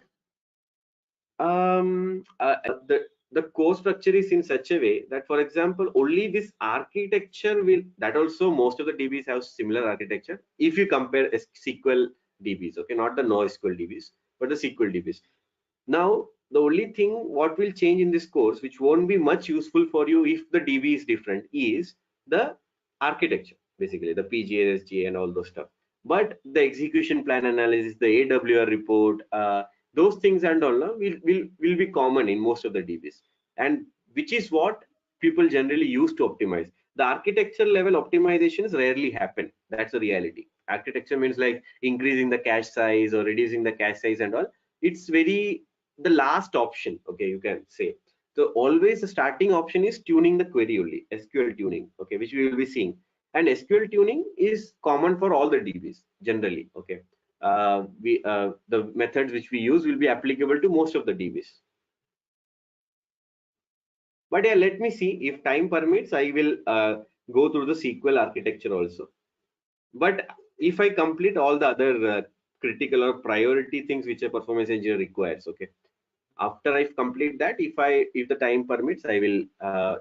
The core structure is in such a way that, for example, only this architecture will, that also most of the DBs have similar architecture if you compare SQL DBs, okay, not the NoSQL DBs but the SQL DBs. Now the only thing what will change in this course, which won't be much useful for you if the DB is different, is the architecture, basically the PGA, SGA and all those stuff. But the execution plan analysis, the AWR report, those things and all will be common in most of the DBs, and which is what people generally use to optimize. The architecture level optimizations rarely happen. That's the reality. Architecture means like increasing the cache size or reducing the cache size and all. It's very the last option, okay, you can say. So always the starting option is tuning the query only, SQL tuning, okay, which we will be seeing. And SQL tuning is common for all the DBs generally, okay. The methods which we use will be applicable to most of the DBs. But yeah, let me see if time permits. I will go through the SQL architecture also. But if I complete all the other critical or priority things which a performance engineer requires, okay. After I complete that, if the time permits, I will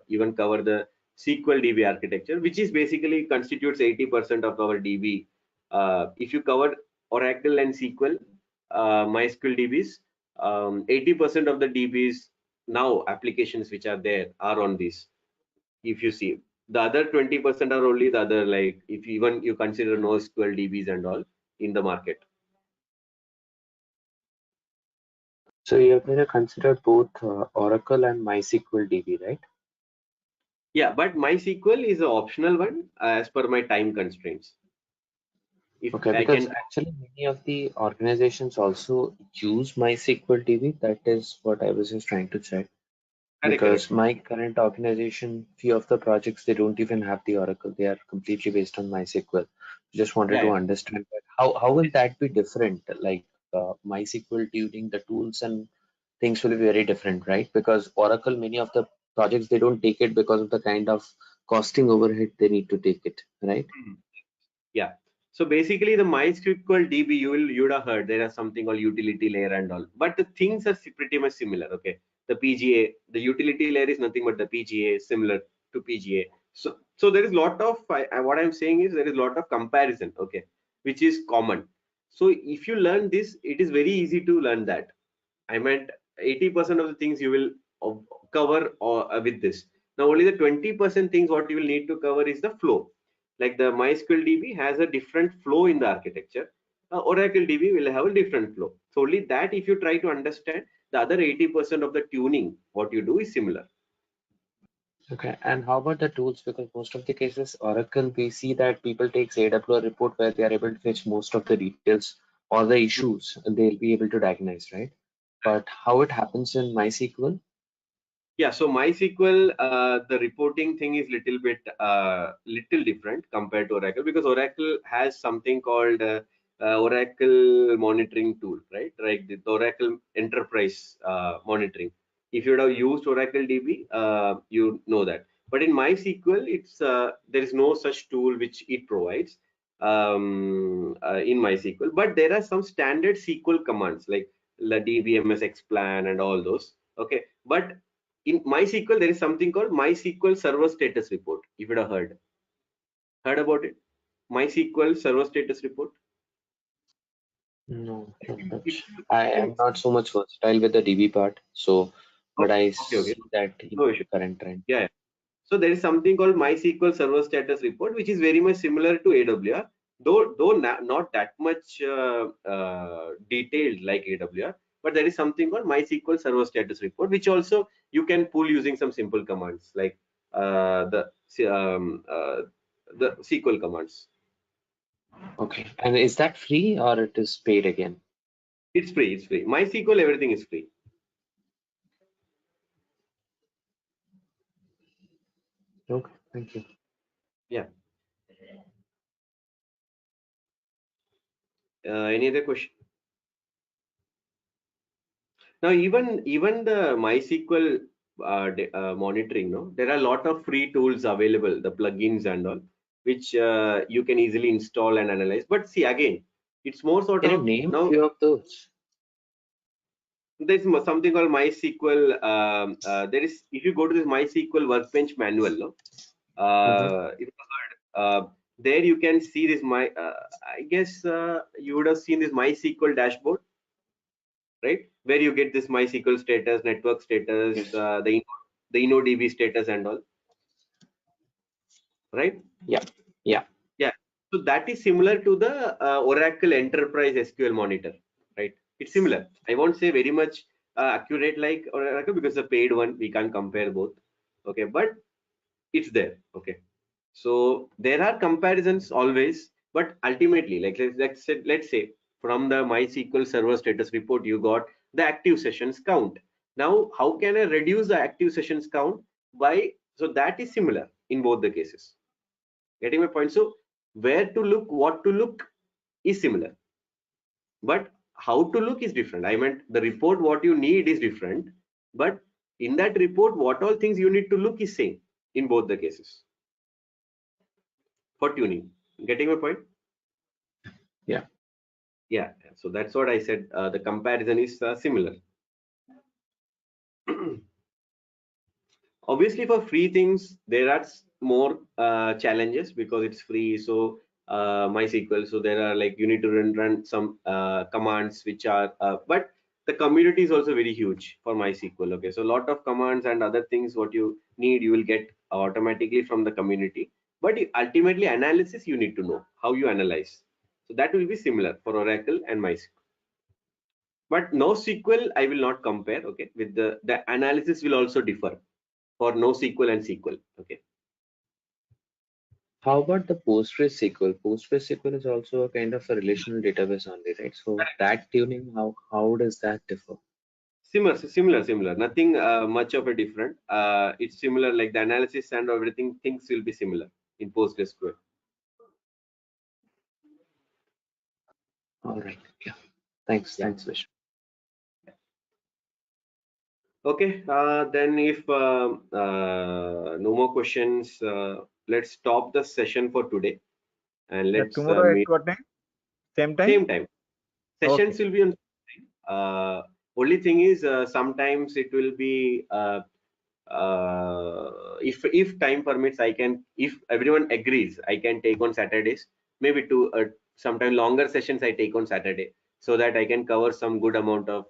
even cover the SQL DB architecture, which is basically constitutes 80% of our DB. If you cover Oracle and SQL, MySQL DBs, 80% of the DBs now applications which are there are on this. If you see, the other 20% are only the other, like if even you consider NoSQL DBs and all in the market. So you're going to consider both Oracle and MySQL DB, right? Yeah, but MySQL is an optional one as per my time constraints. If Okay, I because can, actually many of the organizations also use MySQL DB. That is what I was just trying to check. Because correct. my current organization, few of the projects, they don't even have the Oracle. They are completely based on MySQL. Just wanted to Yeah. understand that. How will that be different? Like MySQL tuning, the tools and things will be very different, right? Because Oracle, many of the projects, they don't take it because of the kind of costing overhead they need to take it, right? Yeah. So basically, the MySQL DB you would have heard there is something called utility layer and all, but the things are pretty much similar. Okay. the PGA, the utility layer is nothing but the PGA, similar to PGA. So there is lot of what I'm saying is there is lot of comparison, okay, which is common. So if you learn this, it is very easy to learn that. I meant 80% of the things you will cover with this. Now only the 20% things what you will need to cover is the flow. Like the MySQL DB has a different flow in the architecture. Oracle DB will have a different flow. So only that if you try to understand, the other 80% of the tuning, what you do is similar. Okay, and how about the tools? Because most of the cases, Oracle, we see that people take AWS report where they are able to fetch most of the details or the issues, and they'll be able to diagnose, right? But how it happens in MySQL? Yeah, so MySQL, the reporting thing is little different compared to Oracle, because Oracle has something called Oracle monitoring tool, right? Like the Oracle enterprise monitoring. If you would have used Oracle DB, you know that. But in MySQL, it's there is no such tool which it provides in MySQL. But there are some standard SQL commands like the DBMS explan and all those. Okay, but in MySQL, there is something called MySQL Server Status Report. If you have heard about it, MySQL Server Status Report. No, not If much. you, I am not so much versatile with the DB part, so but I okay, see that in no issue. current trend. Yeah. So there is something called MySQL Server Status Report, which is very much similar to AWS, though not that much detailed like AWS. But there is something called MySQL Server Status Report, which also you can pull using some simple commands like the SQL commands. Okay, and is that free or it is paid again? It's free. It's free. MySQL, everything is free. Okay, thank you. Yeah. Any other question? Now, even the MySQL monitoring, no, there are a lot of free tools available, the plugins and all, which you can easily install and analyze. But see, again, it's more sort Can you of name a now. few of those? There's something called MySQL. There is, if you go to this MySQL Workbench manual, no, if you heard, there you can see this. I guess you would have seen this MySQL dashboard, right? Where you get this MySQL status, network status, Yes. the InnoDB status and all, right? Yeah. Yeah. Yeah. So that is similar to the Oracle Enterprise SQL Monitor, right? It's similar. I won't say very much accurate like Oracle because the paid one we can't compare both. Okay, but it's there. Okay. So there are comparisons always, but ultimately, like let's say from the MySQL Server Status Report, you got the active sessions count. Now, how can I reduce the active sessions count by? So that is similar in both the cases. Getting my point? So where to look, what to look is similar, but how to look is different. I meant the report, what you need is different, but in that report, what all things you need to look is same in both the cases for tuning. Getting my point? Yeah. Yeah, so that's what I said. The comparison is similar. Obviously, for free things, there are more challenges because it's free. So MySQL, so there are like you need to run some commands which are, but the community is also very huge for MySQL. Okay, so a lot of commands and other things what you need, you will get automatically from the community. But ultimately, analysis you need to know how you analyze. So that will be similar for Oracle and MySQL. But NoSQL, I will not compare. Okay, with the analysis will also differ for NoSQL and SQL. Okay. How about the PostgreSQL? PostgreSQL is also a kind of a relational database only, right? So that tuning, how does that differ? Similar. Nothing much of a different. It's similar, like the analysis and everything. Things will be similar in PostgreSQL. All right. Yeah. Thanks. Yeah. Thanks, Vish. Okay. Then if no more questions, let's stop the session for today and let's Tomorrow at meet what time? Same time? same time. Okay. Sessions will be on. Only thing is sometimes it will be if time permits, I can, if everyone agrees, I can take on Saturdays, maybe two sometime longer sessions I take on Saturday, so that I can cover some good amount of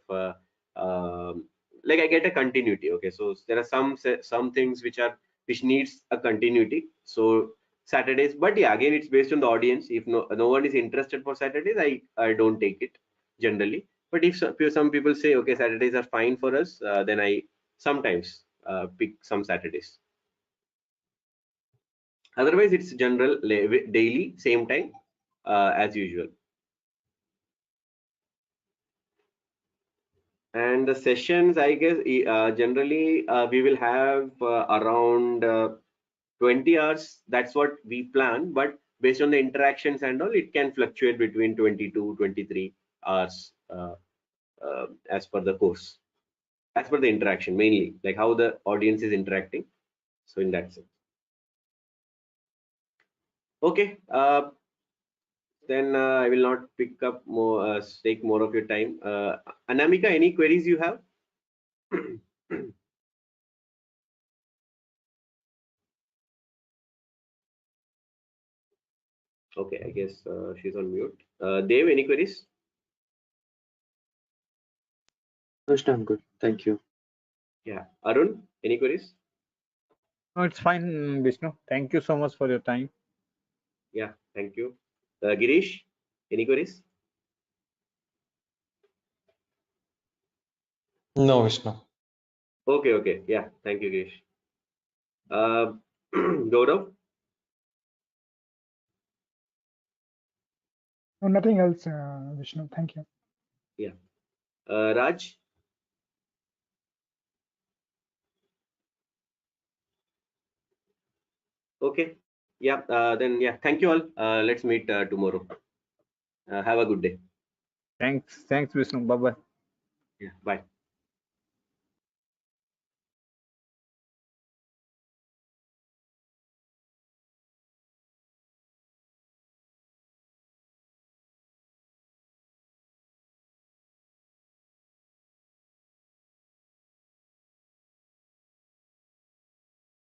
like I get a continuity. Okay, so there are some things which needs a continuity, so Saturdays. But yeah, again it's based on the audience. If no one is interested for Saturdays, I don't take it generally. But if some people say okay, Saturdays are fine for us, then I sometimes pick some Saturdays. Otherwise, it's general daily, same time as usual. And the sessions, I guess, generally we will have around 20 hours. That's what we plan. But based on the interactions and all, it can fluctuate between 22, 23 hours as per the course, as per the interaction, mainly like how the audience is interacting. So in that sense. Okay. Then I will not pick up more, take more of your time. Anamika, any queries you have? Okay, I guess she's on mute. Dave, any queries? I'm good. Thank you. Yeah. Arun, any queries? No, it's fine, Vishnu. Thank you so much for your time. Yeah, thank you. Girish, any queries? No, Vishnu. Okay, okay. Yeah, thank you, Girish. Gaurav? No, nothing else, Vishnu. Thank you. Yeah. Raj? Okay. Yeah, then yeah, thank you all. Let's meet tomorrow. Have a good day. Thanks, Vishnu. Bye bye. Yeah, bye.